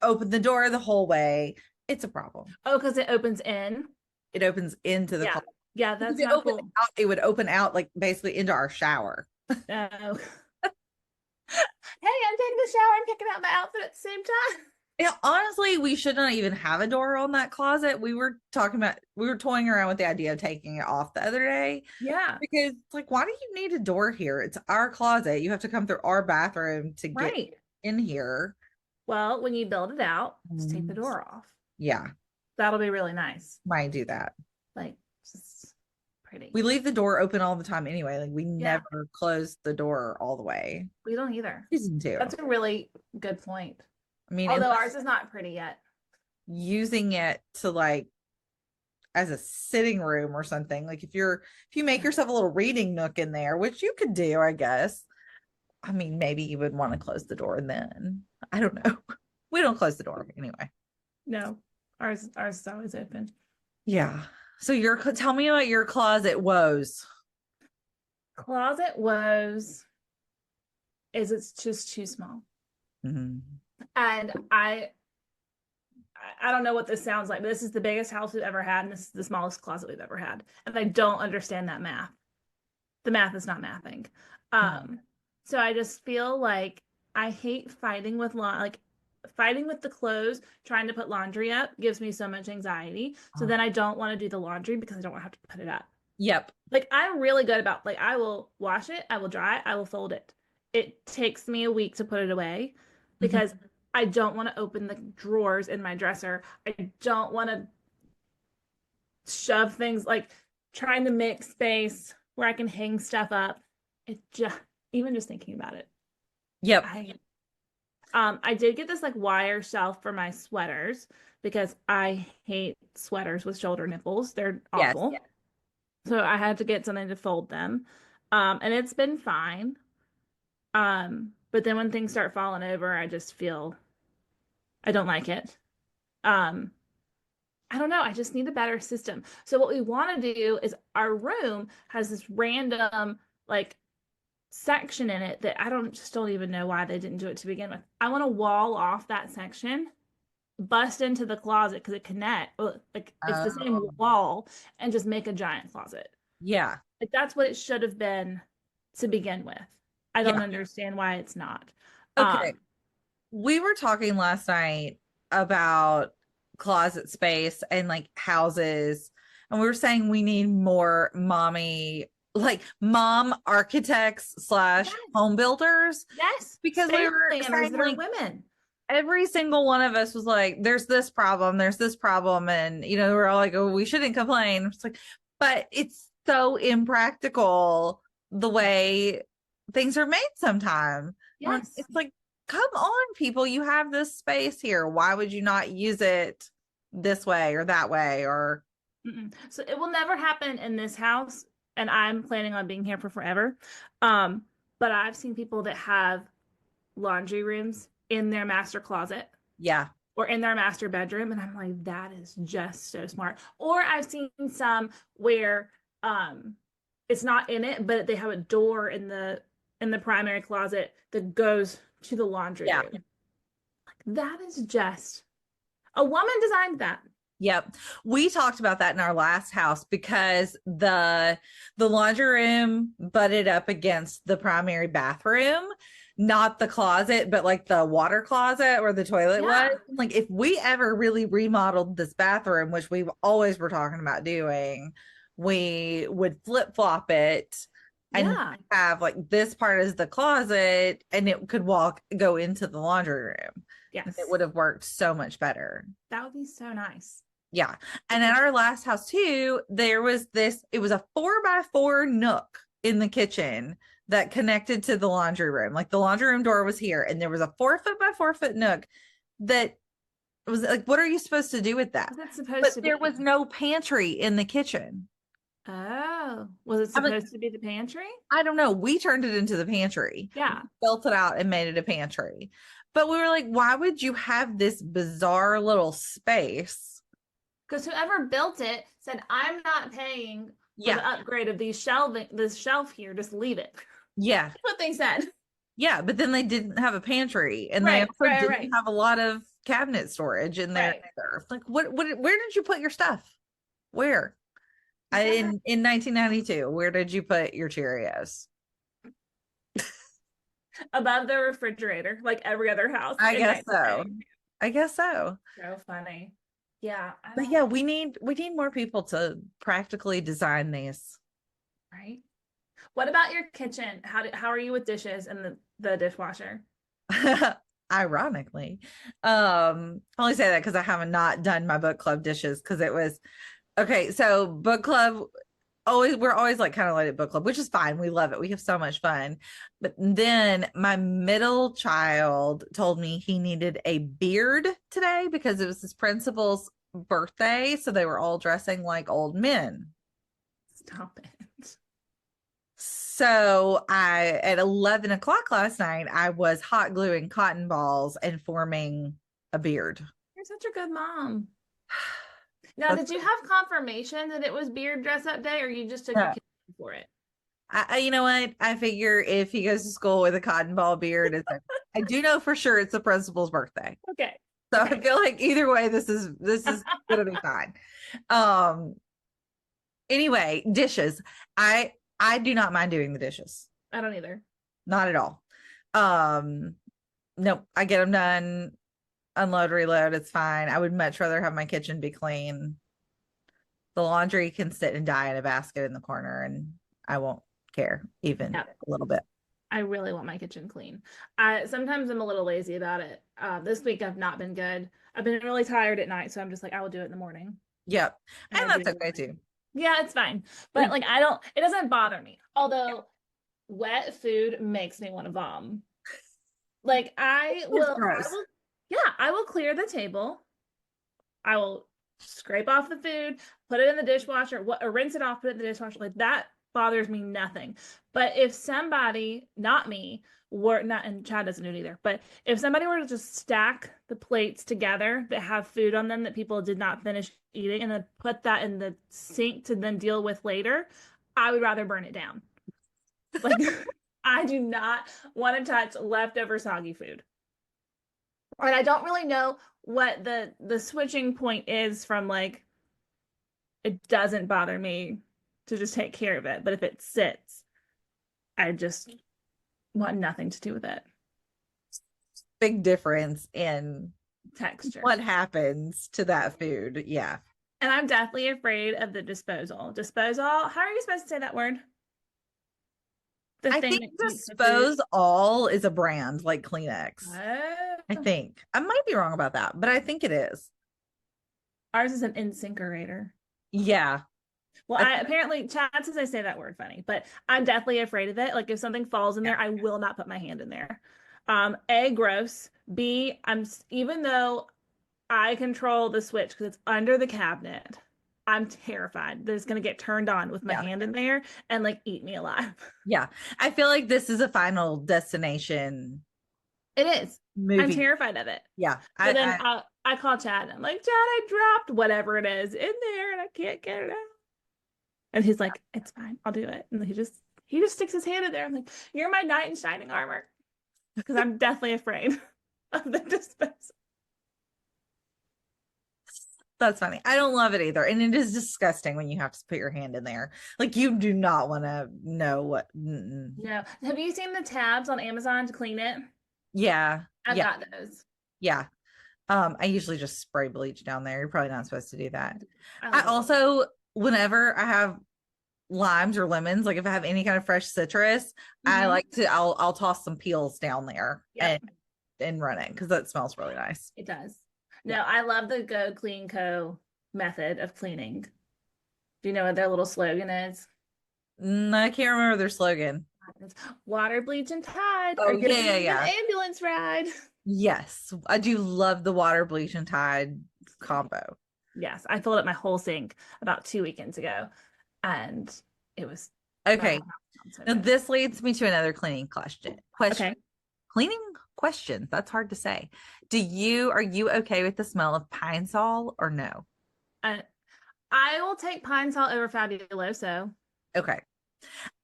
open the door the whole way. It's a problem. Oh, because it opens in. It opens into the Yeah. closet. Yeah, If that's it not opened cool. out, it would open out like basically into our shower. Oh. Hey, I'm taking a shower and picking out my outfit at the same time. Yeah, honestly, we should not even have a door on that closet. We were toying around with the idea of taking it off the other day Yeah. because it's like, why do you need a door here? It's our closet. You have to come through our bathroom to get Right. in here. Well, when you build it out, just take the Mm. door off. Yeah, That'll be really nice. might do that. Like, just pretty. We leave the door open all the time anyway. Like we never close the door all the way. We don't either. Reason to. That's a really good point. I mean, Although unless ours is not pretty yet. using it to like as a sitting room or something. Like if you make yourself a little reading nook in there, which you could do, I guess. I mean, maybe you would want to close the door then. I don't know. We don't close the door anyway. No, ours is always open. Yeah. So tell me about your closet woes. Closet woes is it's just too small. Mhm. And I I don't know what this sounds like, but this is the biggest house we've ever had, and this is the smallest closet we've ever had. And I don't understand that math. The math is not mathing. No. So I just feel like I hate fighting with like fighting with the clothes, trying to put laundry up gives me so much anxiety. So Oh. then I don't want to do the laundry because I don't want to have to put it up. Yep. Like I'm really good about like I will wash it, I will dry it, I will fold it. It takes me a week to put it away Mhm. because I don't want to open the drawers in my dresser. I don't want to shove things like trying to make space where I can hang stuff up. It just even just thinking about it. Yep. I did get this like wire shelf for my sweaters because I hate sweaters with shoulder nipples. They're Yes. awful. So I had to get something to fold them. And it's been fine. But then when things start falling over, I just feel I don't like it. Um, I don't know. I just need a better system. So what we want to do is our room has this random like section in it that I don't even know why they didn't do it to begin with. I want to wall off that section, bust into the closet because it connect like it's the same Oh, wall and just make a giant closet. yeah. Like that's what it should have been to begin with. I don't Yeah. understand why it's not. Okay. Um, We were talking last night about closet space and like houses, and we were saying we need more like mom architects slash yes, home builders yes, because we space were planners saying that are like women. every single one of us was like, there's this problem, and we're all like, oh, we shouldn't complain. It's like, but it's so impractical the way things are made sometimes. Yes. It's like, come on, people, you have this space here. Why would you not use it this way or that way? Or Mm-mm. So it will never happen in this house, and I'm planning on being here for forever. But I've seen people that have laundry rooms in their master closet yeah, or in their master bedroom, and I'm like, that is just so smart. Or I've seen some where it's not in it, but they have a door in the primary closet that goes to the laundry yeah. room. That is just a woman designed that. Yep. We talked about that in our last house because the laundry room butted up against the primary bathroom, not the closet, but like the water closet where the toilet was. Yeah. Like if we ever really remodeled this bathroom, which we always were talking about doing, we would flip-flop it and Yeah. have like this part is the closet and it could go into the laundry room. And it Yes. would have worked so much better. That would be so nice. Yeah. And at our last house too, there was it was a 4x4 nook in the kitchen that connected to the laundry room. Like the laundry room door was here, and there was a 4 foot by 4 foot nook that was like, what are you supposed to do with that? What's it supposed But to there be? was no pantry in the kitchen. Oh, was it I'm like, supposed to be the pantry? I don't know. We turned it into the pantry, Yeah. built it out and made it a pantry. But we were like, why would you have this bizarre little space? Because whoever built it said, I'm not paying for Yeah. the upgrade of this shelf here. Just leave it. Yeah. That's what they said. Yeah, but then they didn't have a pantry, and they Right, also right, didn't right, have a lot of cabinet storage in there right. either. Like, where did you put your stuff? Where? Exactly. In 1992, where did you put your Cheerios? Above the refrigerator, like every other house I in guess so. 1990. I guess so. So funny. Yeah, I But don't, yeah, we need more people to practically design these. right? What about your kitchen? How are you with dishes and the dishwasher? Ironically, I only say that because I haven't not done my book club dishes because it was okay. So book club we're always like kind of late at book club, which is fine. We love it. We have so much fun. But then my middle child told me he needed a beard today because it was his principal's birthday. So they were all dressing like old men. Stop it. So at 11 o'clock last night, I was hot gluing cotton balls and forming a beard. You're such a good mom. Now, did you have confirmation that it was beard dress up day, or you just took your Yeah. kid for it? You know what? I figure if he goes to school with a cotton ball beard, I do know for sure it's the principal's birthday. Okay. So I Okay. feel like either way, this is gonna be fine. Um, anyway, dishes. I do not mind doing the dishes. I don't either. Not at all. Um, nope, I get them done, unload, reload, it's fine. I would much rather have my kitchen be clean. The laundry can sit and die in a basket in the corner, and I won't care even Yeah. a little bit. I really want my kitchen clean. I sometimes I'm a little lazy about it. This week I've not been good. I've been really tired at night, so I'm just like, I will do it in the morning. Yep. And I And do that's it in the okay morning. too. Yeah, it's fine. But like I don't it doesn't bother me. Although wet food makes me want to vom. Like It's gross. yeah, I will clear the table. I will scrape off the food, put it in the dishwasher, or rinse it off, put it in the dishwasher. Like that bothers me nothing. But if somebody, not me, were not, and Chad doesn't do it either, but if somebody were to just stack the plates together that have food on them that people did not finish eating and then put that in the sink to then deal with later, I would rather burn it down. Like, I do not want to touch leftover soggy food. And I don't really know what the switching point is from like it doesn't bother me to just take care of it, but if it sits, I just want nothing to do with it. Big difference in Texture. what happens to that food. Yeah. And I'm deathly afraid of the disposal. Disposal, how are you supposed to say that word? The I thing think that keeps the food. Dispose All is a brand like Kleenex. I Oh. think. I might be wrong about that, but I think it is. Ours is an incinerator. Yeah. Well, I I apparently Chad says I say that word funny, but I'm deathly afraid of it. Like if something falls in yeah. there, I will not put my hand in there. A, gross. B, even though I control the switch because it's under the cabinet, I'm terrified that it's gonna get turned on with my Yeah. hand in there and like eat me alive. Yeah. I feel like this is a Final Destination It is. I'm movie. terrified of it. Yeah. So then I call Chad and I'm like, Chad, I dropped whatever it is in there and I can't get it out. And he's like, it's fine, I'll do it. And he just sticks his hand in there. I'm like, you're my knight in shining armor. Because I'm deathly afraid of the disposal. That's funny. I don't love it either. And it is disgusting when you have to put your hand in there. Like you do not want to know what. No. Have you seen the tabs on Amazon to clean it? Yeah. I've Yeah. got those. Yeah. I usually just spray bleach down there. You're probably not supposed to do that. I I also, whenever I have limes or lemons, like if I have any kind of fresh citrus, I Mhm. like to I'll toss some peels down there Yep, and run it because that smells really nice. it does. No, Yeah. I love the Go Clean Co method of cleaning. Do you know what their little slogan is? I can't remember their slogan. It's water, bleach, and Tide Oh are gonna yeah, give you yeah. an ambulance ride. Yes. I do love the water, bleach, and Tide combo. Yes, I filled up my whole sink about 2 weekends ago, and it was Okay. so Now good. this leads me to another cleaning question. Okay. Cleaning questions. That's hard to say. Are you okay with the smell of Pine Sol or no? Uh, I will take Pine Sol over Fabuloso. Okay.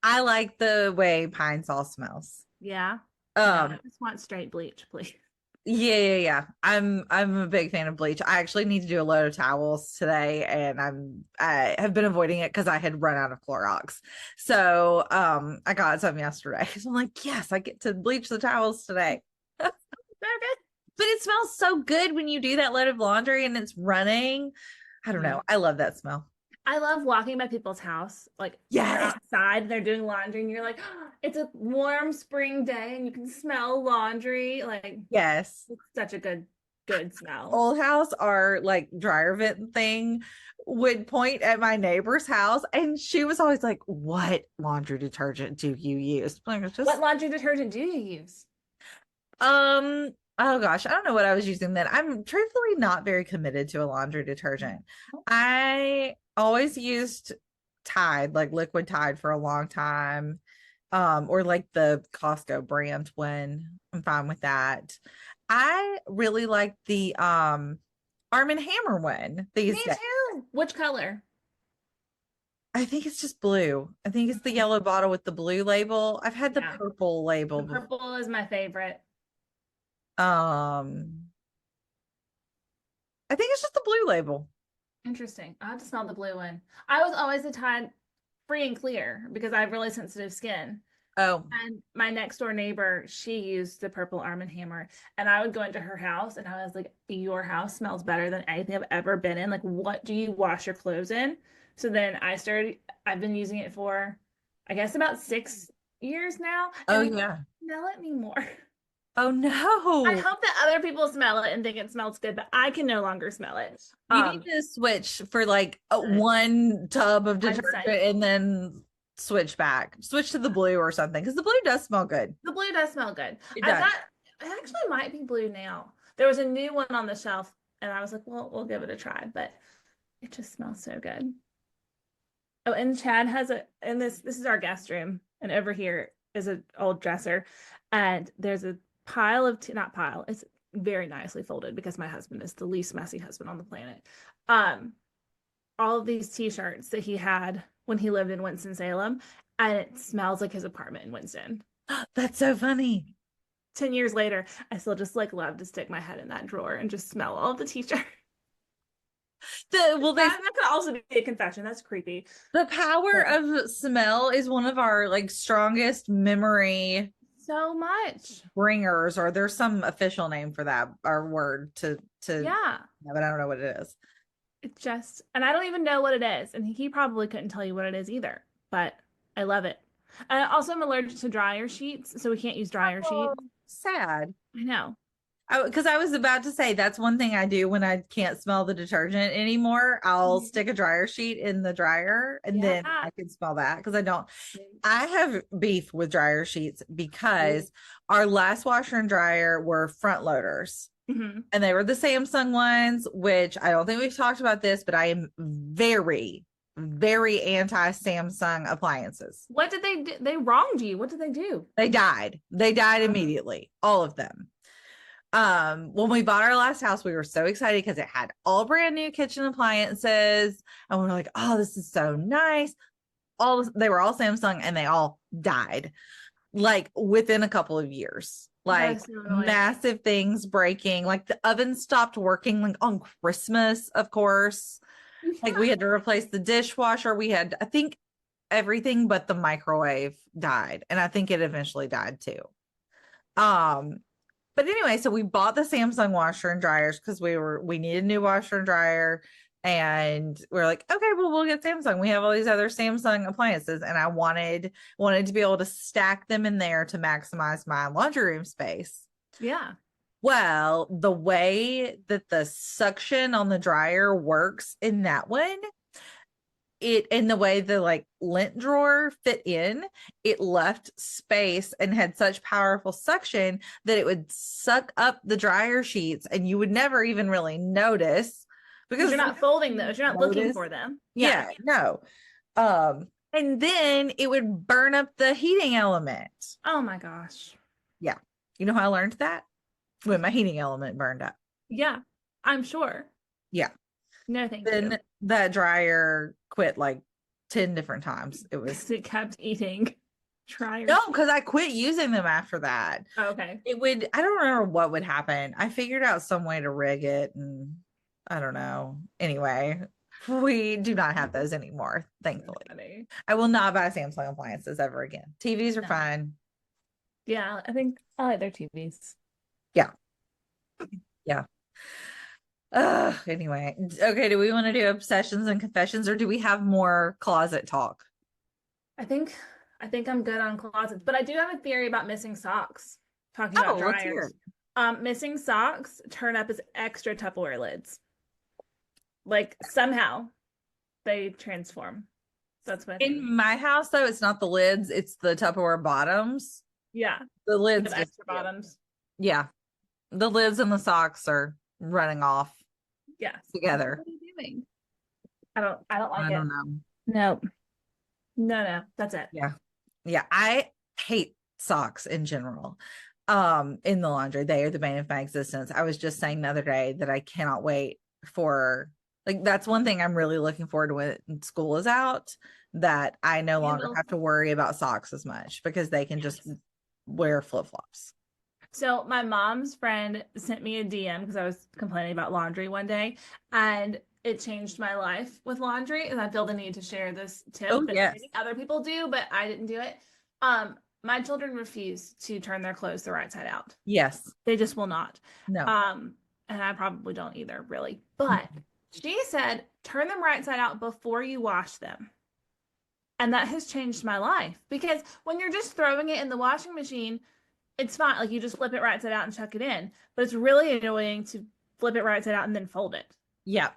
I like the way Pine Sol smells. Yeah. No, I Um, just want straight bleach, please. yeah. I'm a big fan of bleach. I actually need to do a load of towels today, and I have been avoiding it because I had run out of Clorox. So I got some yesterday. So I'm like, yes, I get to bleach the towels today. Okay. But it smells so good when you do that load of laundry and it's running. I don't know. I love that smell. I love walking by people's house, like they're Yes. outside and they're doing laundry, and you're like, oh, it's a warm spring day, and you can smell laundry. Like Yes. it's such a good smell. Old house, our like dryer vent thing would point at my neighbor's house, and she was always like, "What laundry detergent do you use?" Like, it's just What laundry detergent do you use? oh gosh, I don't know what I was using then. I'm truthfully not very committed to a laundry detergent. I always used Tide, like liquid Tide for a long time. Or like the Costco brand one. I'm fine with that. I really like the Arm& and Hammer one these Me days. too. Which color? I think it's just blue. I think it's the yellow bottle with the blue label. I've had the Yeah. purple label The before. purple is my favorite. Um I think it's just the blue label. Interesting. I have to smell the blue one. I was always the type free and clear because I have really sensitive skin. Oh, And my next door neighbor, she used the purple Arm& Hammer, and I would go into her house, and I was like, "Your house smells better than anything I've ever been in. Like, what do you wash your clothes in?" So then I've been using it for, I guess, about 6 years now, oh and I yeah. can't smell it anymore. Oh I no. hope that other people smell it and think it smells good, but I can no longer smell it. You need to switch for like Uh, one tub of one detergent scent. and then switch back. Switch to the blue or something because the blue does smell good. The blue does smell good. It I've does. got, it actually might be blue now. There was a new one on the shelf, and I was like, well, we'll give it a try, but it just smells so good. Oh, and Chad has and this is our guest room, and over here is an old dresser, and there's a pile of, not pile, it's very nicely folded because my husband is the least messy husband on the planet. Um, all of these t-shirts that he had when he lived in Winston-Salem, and it smells like his apartment in Winston. That's so funny. 10 years later, I still just like love to stick my head in that drawer and just smell all of the t-shirts. That could also be a confession. That's creepy. The power of smell is one of our like strongest memory So much. bringers, or there's some official name for that, our word Yeah. but I don't know what it is. It just, and I don't even know what it is. And he probably couldn't tell you what it is either, but I love it. And also, I'm allergic to dryer sheets, so we can't use dryer sheets. Sad. I know. Because I was about to say that's one thing I do when I can't smell the detergent anymore. I'll stick a dryer sheet in the dryer and then I can smell that because I have beef with dryer sheets because our last washer and dryer were front loaders. Mm-hmm. And they were the Samsung ones, which I don't think we've talked about this, but I am very, very anti Samsung appliances. What did they do? They wronged you. What did they do? They died. They died immediately, all of them. When we bought our last house, we were so excited because it had all brand new kitchen appliances, and we were like, "Oh, this is so nice." They were all Samsung, and they all died like within a couple of years. Like massive things breaking. Like the oven stopped working like on Christmas, of course. Like we had to replace the dishwasher. We had, I think, everything but the microwave died, and I think it eventually died too. But anyway, so we bought the Samsung washer and dryers because we needed a new washer and dryer. And we're like, okay, well, we'll get Samsung. We have all these other Samsung appliances. And I wanted to be able to stack them in there to maximize my laundry room space. Yeah. Well, the way that the suction on the dryer works in that one, in the way the like lint drawer fit in, it left space and had such powerful suction that it would suck up the dryer sheets and you would never even really notice because you're not folding those, you're not looking for them. Yeah, no. And then it would burn up the heating element. Oh my gosh. Yeah. You know how I learned that? When my heating element burned up. Yeah, I'm sure. Yeah. No, thank you. Then that dryer quit like 10 different times. It kept eating dryer. No, because I quit using them after that. Oh, okay. I don't remember what would happen. I figured out some way to rig it, and I don't know. Anyway, we do not have those anymore, thankfully. I will not buy Samsung appliances ever again. TVs are fine. Yeah, I think I like their TVs. Yeah. Yeah. Anyway, okay, do we want to do obsessions and confessions, or do we have more closet talk? I think I'm good on closets, but I do have a theory about missing socks. Talking about dryers. Missing socks turn up as extra Tupperware lids. Like somehow they transform. That's what in my house though, it's not the lids, it's the Tupperware bottoms. Yeah. The lids extra bottoms. Yeah. The lids and the socks are running off. Yeah. Together. What are you doing? I don't like it. I don't know. Nope. No. That's it. Yeah. Yeah. I hate socks in general. In the laundry. They are the bane of my existence. I was just saying the other day that I cannot wait for, like, that's one thing I'm really looking forward to when school is out, that I no longer have to worry about socks as much because they can just wear flip-flops. So my mom's friend sent me a DM because I was complaining about laundry one day, and it changed my life with laundry. And I feel the need to share this tip Oh, that yes. maybe other people do, but I didn't do it. My children refuse to turn their clothes the right side out. Yes. They just will not. No. And I probably don't either, really. But she said turn them right side out before you wash them. And that has changed my life because when you're just throwing it in the washing machine, it's fine. Like you just flip it right side out and chuck it in. But it's really annoying to flip it right side out and then fold it. Yeah.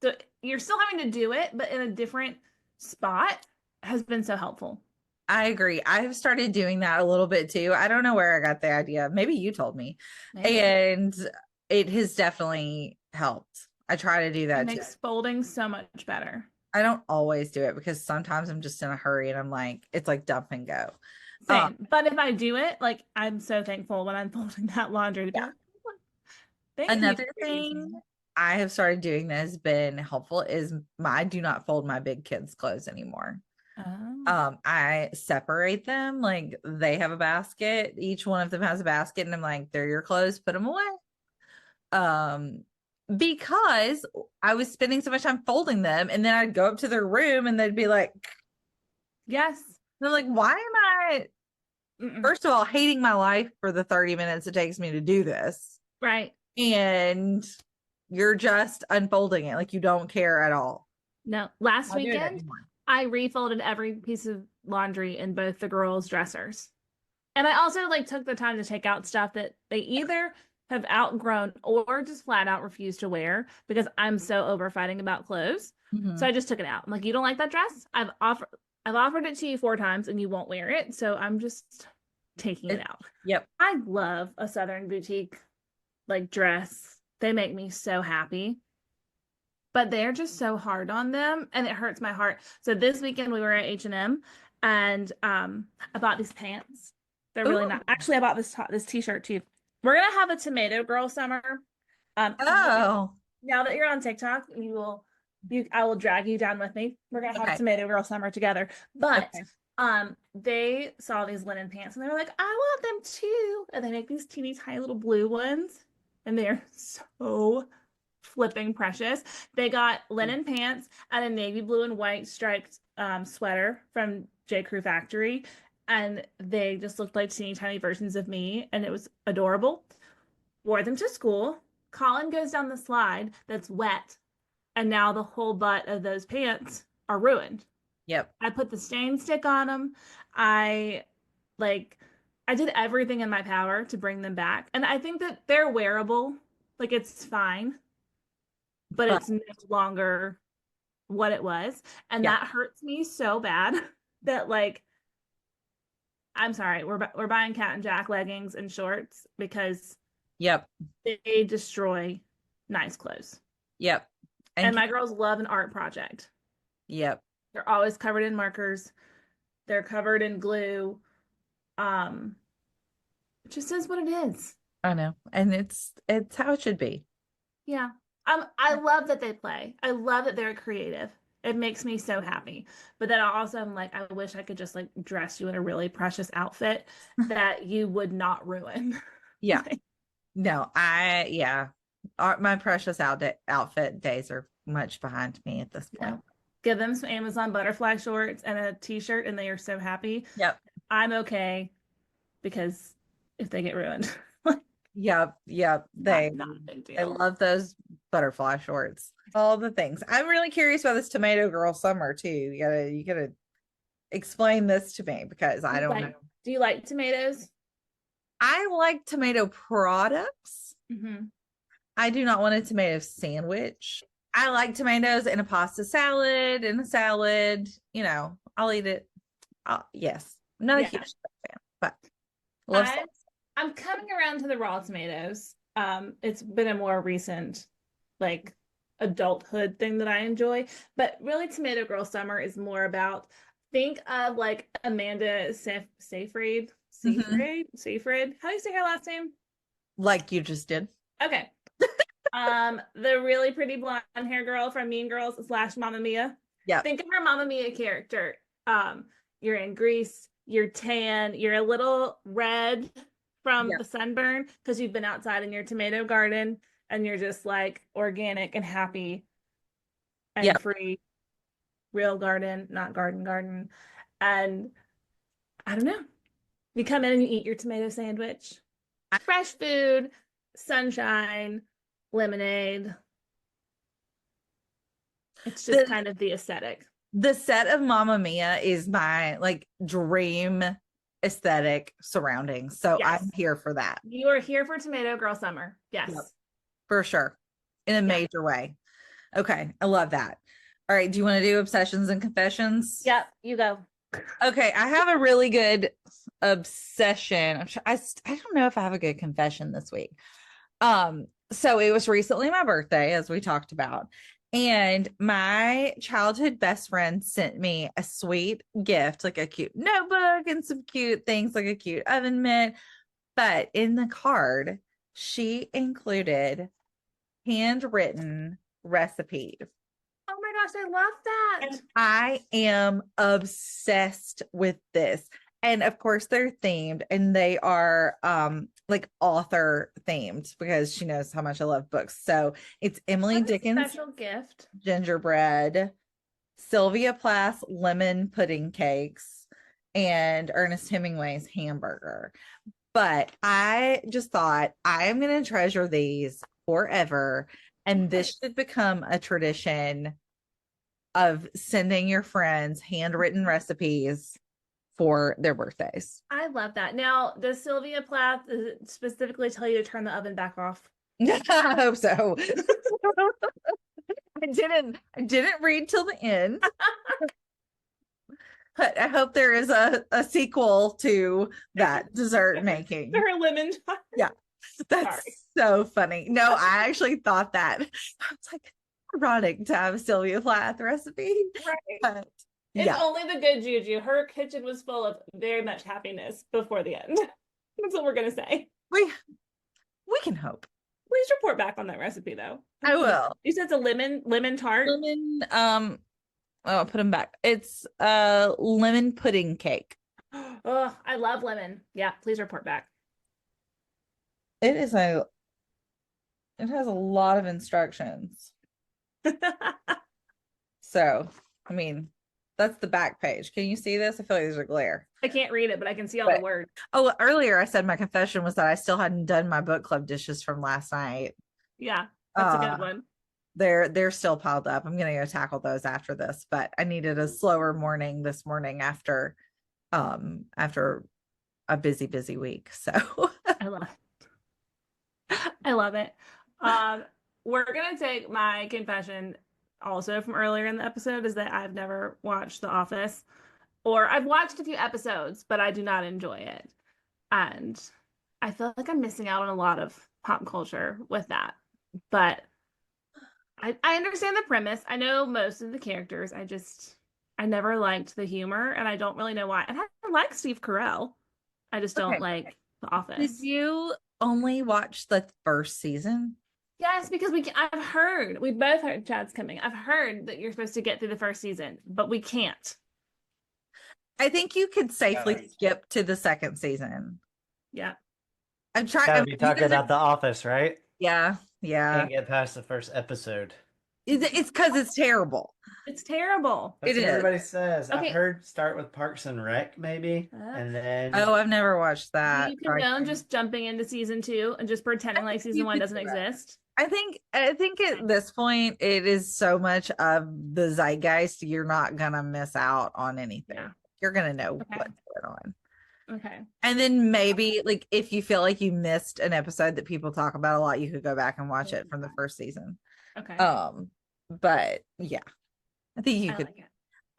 So you're still having to do it, but in a different spot has been so helpful. I agree. I've started doing that a little bit too. I don't know where I got the idea. Maybe you told me. Maybe. And it has definitely helped. I try to do It that too. makes folding so much better. I don't always do it because sometimes I'm just in a hurry and I'm like, it's like dump and go. Same. But if I do it, like I'm so thankful when I'm folding that laundry to be Yeah. like, thank Another you. thing I have started doing that has been helpful is I do not fold my big kids' clothes anymore. Oh. I separate them, like they have a basket, each one of them has a basket, and I'm like, they're your clothes, put them away. Because I was spending so much time folding them, and then I'd go up to their room and they'd be like, Yes. and I'm like, why am I first of all hating my life for the 30 minutes it takes me to do this? Right. And you're just unfolding it like you don't care at all. No. Last I'll do it weekend, anymore. I refolded every piece of laundry in both the girls' dressers. And I also like took the time to take out stuff that they either have outgrown or just flat out refuse to wear because I'm so over fighting about clothes. Mhm. So I just took it out. I'm like, you don't like that dress? I've offered it to you 4 times and you won't wear it. So I'm just taking it out. Yep. I love a Southern boutique like dress. They make me so happy. But they're just so hard on them and it hurts my heart. So this weekend we were at H&M and I bought these pants. They're really Ooh. not. Actually, I bought this t-shirt too. We're gonna have a tomato girl summer. Oh. Now that you're on TikTok, I will drag you down with me. We're gonna have Okay. tomato girl summer together. But Okay. they saw these linen pants and they were like, I want them too. And they make these teeny tiny little blue ones, and they're so flipping precious. They got linen pants and a navy blue and white striped sweater from J. Crew Factory, and they just looked like teeny tiny versions of me, and it was adorable. Wore them to school. Colin goes down the slide that's wet, and now the whole butt of those pants are ruined. Yep. I put the stain stick on them. I like I did everything in my power to bring them back. And I think that they're wearable. Like it's fine, but it's no longer what it was. And Yeah. that hurts me so bad that like I'm sorry, we're buying Cat and Jack leggings and shorts because Yep. they destroy nice clothes. Yep. And my girls love an art project. Yep. They're always covered in markers. They're covered in glue. It just is what it is. I know. And it's how it should be. Yeah. I love that they play. I love that they're creative. It makes me so happy. But then I also am like, I wish I could just like dress you in a really precious outfit that you would not ruin. Yeah. No, my precious outfit days are much behind me at this point. Yeah. Give them some Amazon butterfly shorts and a t-shirt and they are so happy. Yep. I'm okay because if they get ruined. Yep. Not a big deal. I love those butterfly shorts. All the things. I'm really curious about this tomato girl summer too. You gotta explain this to me because I don't know. Do you like tomatoes? I like tomato products. Mm-hmm. I do not want a tomato sandwich. I like tomatoes in a pasta salad, in a salad. You know, I'll eat it. Yes. I'm not a huge fan, but love salad. I'm coming around to the raw tomatoes. It's been a more recent, like, adulthood thing that I enjoy. But really, Tomato Girl Summer is more about think of like Amanda Seyfried. Seyfried. How do you say her last name? Like you just did. Okay. The really pretty blonde hair girl from Mean Girls / Mamma Mia. Yeah. Think of her Mamma Mia character. You're in Greece, you're tan, you're a little red, from Yeah. the sunburn because you've been outside in your tomato garden and you're just like organic and happy Yeah. and free, real garden, not garden. And I don't know. You come in and you eat your tomato sandwich, fresh food, sunshine, lemonade. It's just The kind of the aesthetic. the set of Mamma Mia is my like dream aesthetic surroundings. So Yes. I'm here for that. You are here for Tomato Girl Summer. Yes. Yep. For sure. In a major way. Okay. I love that. All right. Do you want to do obsessions and confessions? Yep. You go. Okay. I have a really good obsession. I don't know if I have a good confession this week. So it was recently my birthday, as we talked about, and my childhood best friend sent me a sweet gift, like a cute notebook and some cute things, like a cute oven mitt. But in the card, she included handwritten recipes. Oh my gosh, I love that. And I am obsessed with this. And of course they're themed, and they are like author themed because she knows how much I love books. So it's Emily What a Dickinson special gift. gingerbread, Sylvia Plath lemon pudding cakes, and Ernest Hemingway's hamburger. But I just thought I am going to treasure these forever. And this should become a tradition of sending your friends handwritten recipes for their birthdays. I love that. Now, does Sylvia Plath specifically tell you to turn the oven back off? I hope so. I didn't read till the end. But I hope there is a sequel to that dessert making. Her lemon tart. Yeah. That's so funny. No, I actually thought that. I was like, ironic to have a Sylvia Plath recipe. Right. But It's yeah. only the good juju. Her kitchen was full of very much happiness before the end. That's what we're gonna say. We can hope. Please report back on that recipe though. I will. You said it's a lemon tart. Lemon, oh, I'll put them back. It's a lemon pudding cake. Oh, I love lemon. Yeah, please report back. It has a lot of instructions. So, I mean, that's the back page. Can you see this? I feel like there's a glare. I can't read it, but I can see all the words. Oh, earlier I said my confession was that I still hadn't done my book club dishes from last night. Yeah, that's a good one. They're still piled up. I'm gonna go tackle those after this, but I needed a slower morning this morning after a busy week. So I love it. I love it. We're gonna take my confession also from earlier in the episode is that I've never watched The Office, or I've watched a few episodes, but I do not enjoy it. And I feel like I'm missing out on a lot of pop culture with that. But I understand the premise. I know most of the characters. I never liked the humor, and I don't really know why. And I like Steve Carell. I just don't like The Office. did you only watch the first season? Yes, because I've heard, we both heard Chad's coming. I've heard that you're supposed to get through the first season, but we can't. I think you could safely skip to the second season. Yeah. I'm trying. Gotta be talking about The Office, right? Yeah. Can't get past the first episode. It's because it's terrible. It's terrible. That's It what is. everybody says. Okay. I've heard start with Parks and Rec, maybe, and then Oh, I've never watched that. You condone just jumping into season 2 and just pretending like season 1 doesn't exist? I think at this point it is so much of the zeitgeist, you're not gonna miss out on anything. Yeah. You're gonna know Okay. what's going on. Okay. And then maybe like if you feel like you missed an episode that people talk about a lot, you could go back and watch it from the first season. Okay. But yeah, I think you I could like it.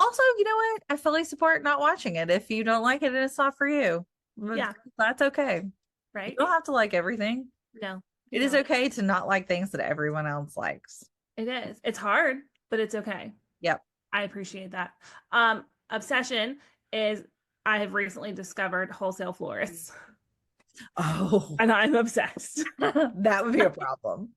also, you know what? I fully support not watching it if you don't like it and it's not for you. Yeah. That's okay. Right? You don't have to like everything. No. It is No. okay to not like things that everyone else likes. It is. It's hard, but it's okay. Yep. I appreciate that. Obsession is I have recently discovered wholesale florists Oh, and I'm obsessed. that would be a problem.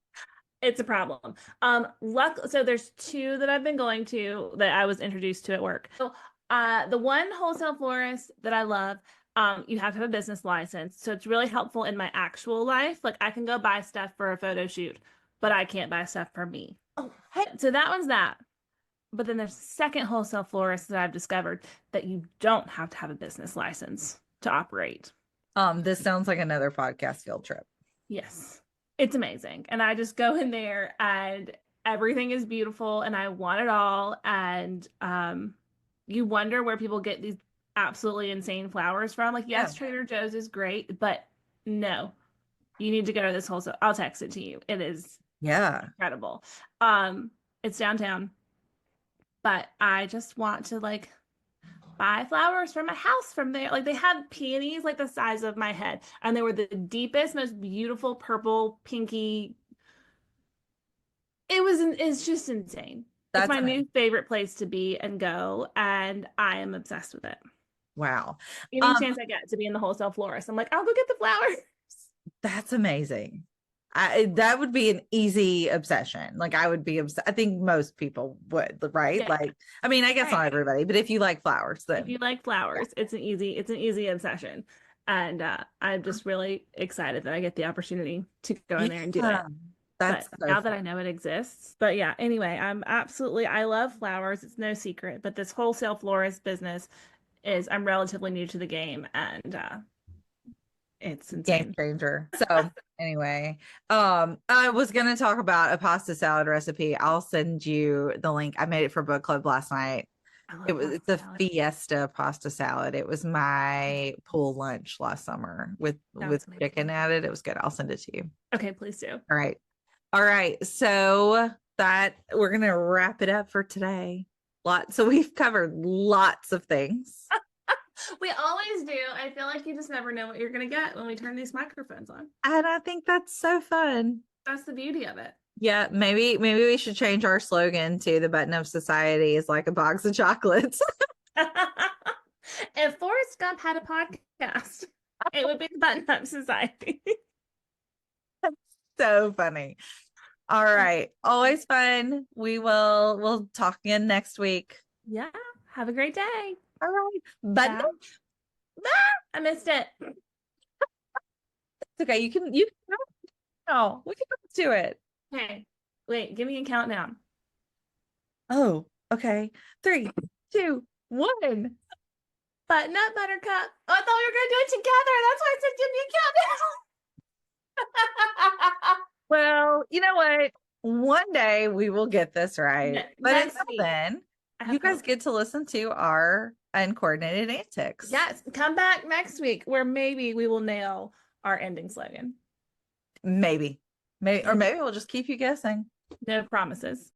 It's a problem. So there's 2 that I've been going to that I was introduced to at work. So the one wholesale florist that I love, You have to have a business license. So it's really helpful in my actual life. Like I can go buy stuff for a photo shoot, but I can't buy stuff for me. Oh, hey, So that one's that. But then there's a second wholesale florist that I've discovered that you don't have to have a business license to operate. this sounds like another podcast field trip. Yes, it's amazing. And I just go in there and everything is beautiful and I want it all. And you wonder where people get these absolutely insane flowers from. Like, yes, Yeah. Trader Joe's is great, but no, you need to go to this wholesale. I'll text it to you. It is Yeah. incredible. It's downtown, but I just want to like buy flowers for my house from there. Like they had peonies like the size of my head, and they were the deepest, most beautiful purple, pinky. It's just insane. It's That's my new amazing. favorite place to be and go, and I am obsessed with it. Wow. Any chance I get to be in the wholesale florist, I'm like, I'll go get the flowers. That's amazing. That would be an easy obsession. Like I would be I think most people would, right? Yeah. Like, I mean, I guess not Right. everybody, but if you like flowers, If then you like flowers, it's an easy obsession. And I'm just really excited that I get the opportunity to go in there and do it. yeah, that's But so now that fun. I know it exists. But yeah, anyway, I love flowers. It's no secret. But this wholesale florist business I'm relatively new to the game and it's Game insane. changer. So anyway, I was gonna talk about a pasta salad recipe. I'll send you the link. I made it for book club last night. It's a fiesta pasta salad. It was my pool lunch last summer with chicken added. It was good. I'll send it to you. Okay, please do. All right. All right. So that we're gonna wrap it up for today. So we've covered lots of things. We always do. I feel like you just never know what you're gonna get when we turn these microphones on. And I think that's so fun. That's the beauty of it. Yeah, maybe we should change our slogan to the Button Up Society is like a box of chocolates. If Forrest Gump had a podcast, it would be the Button Up Society. So funny. All right. Always fun. We'll talk again next week. Yeah. Have a great day. All right. Button up. I missed it. It's okay. You can no, we can do it. Okay. Wait, give me a countdown. Oh, okay. 3, 2, 1. Button up, Buttercup. Oh, I thought we were gonna do it together. That's why I said give me a countdown. Well, you know what? One day we will get this right. But Next until week. then, you guys get to listen to our uncoordinated antics. Yes, come back next week where maybe we will nail our ending slogan. Maybe, or maybe we'll just keep you guessing. No promises.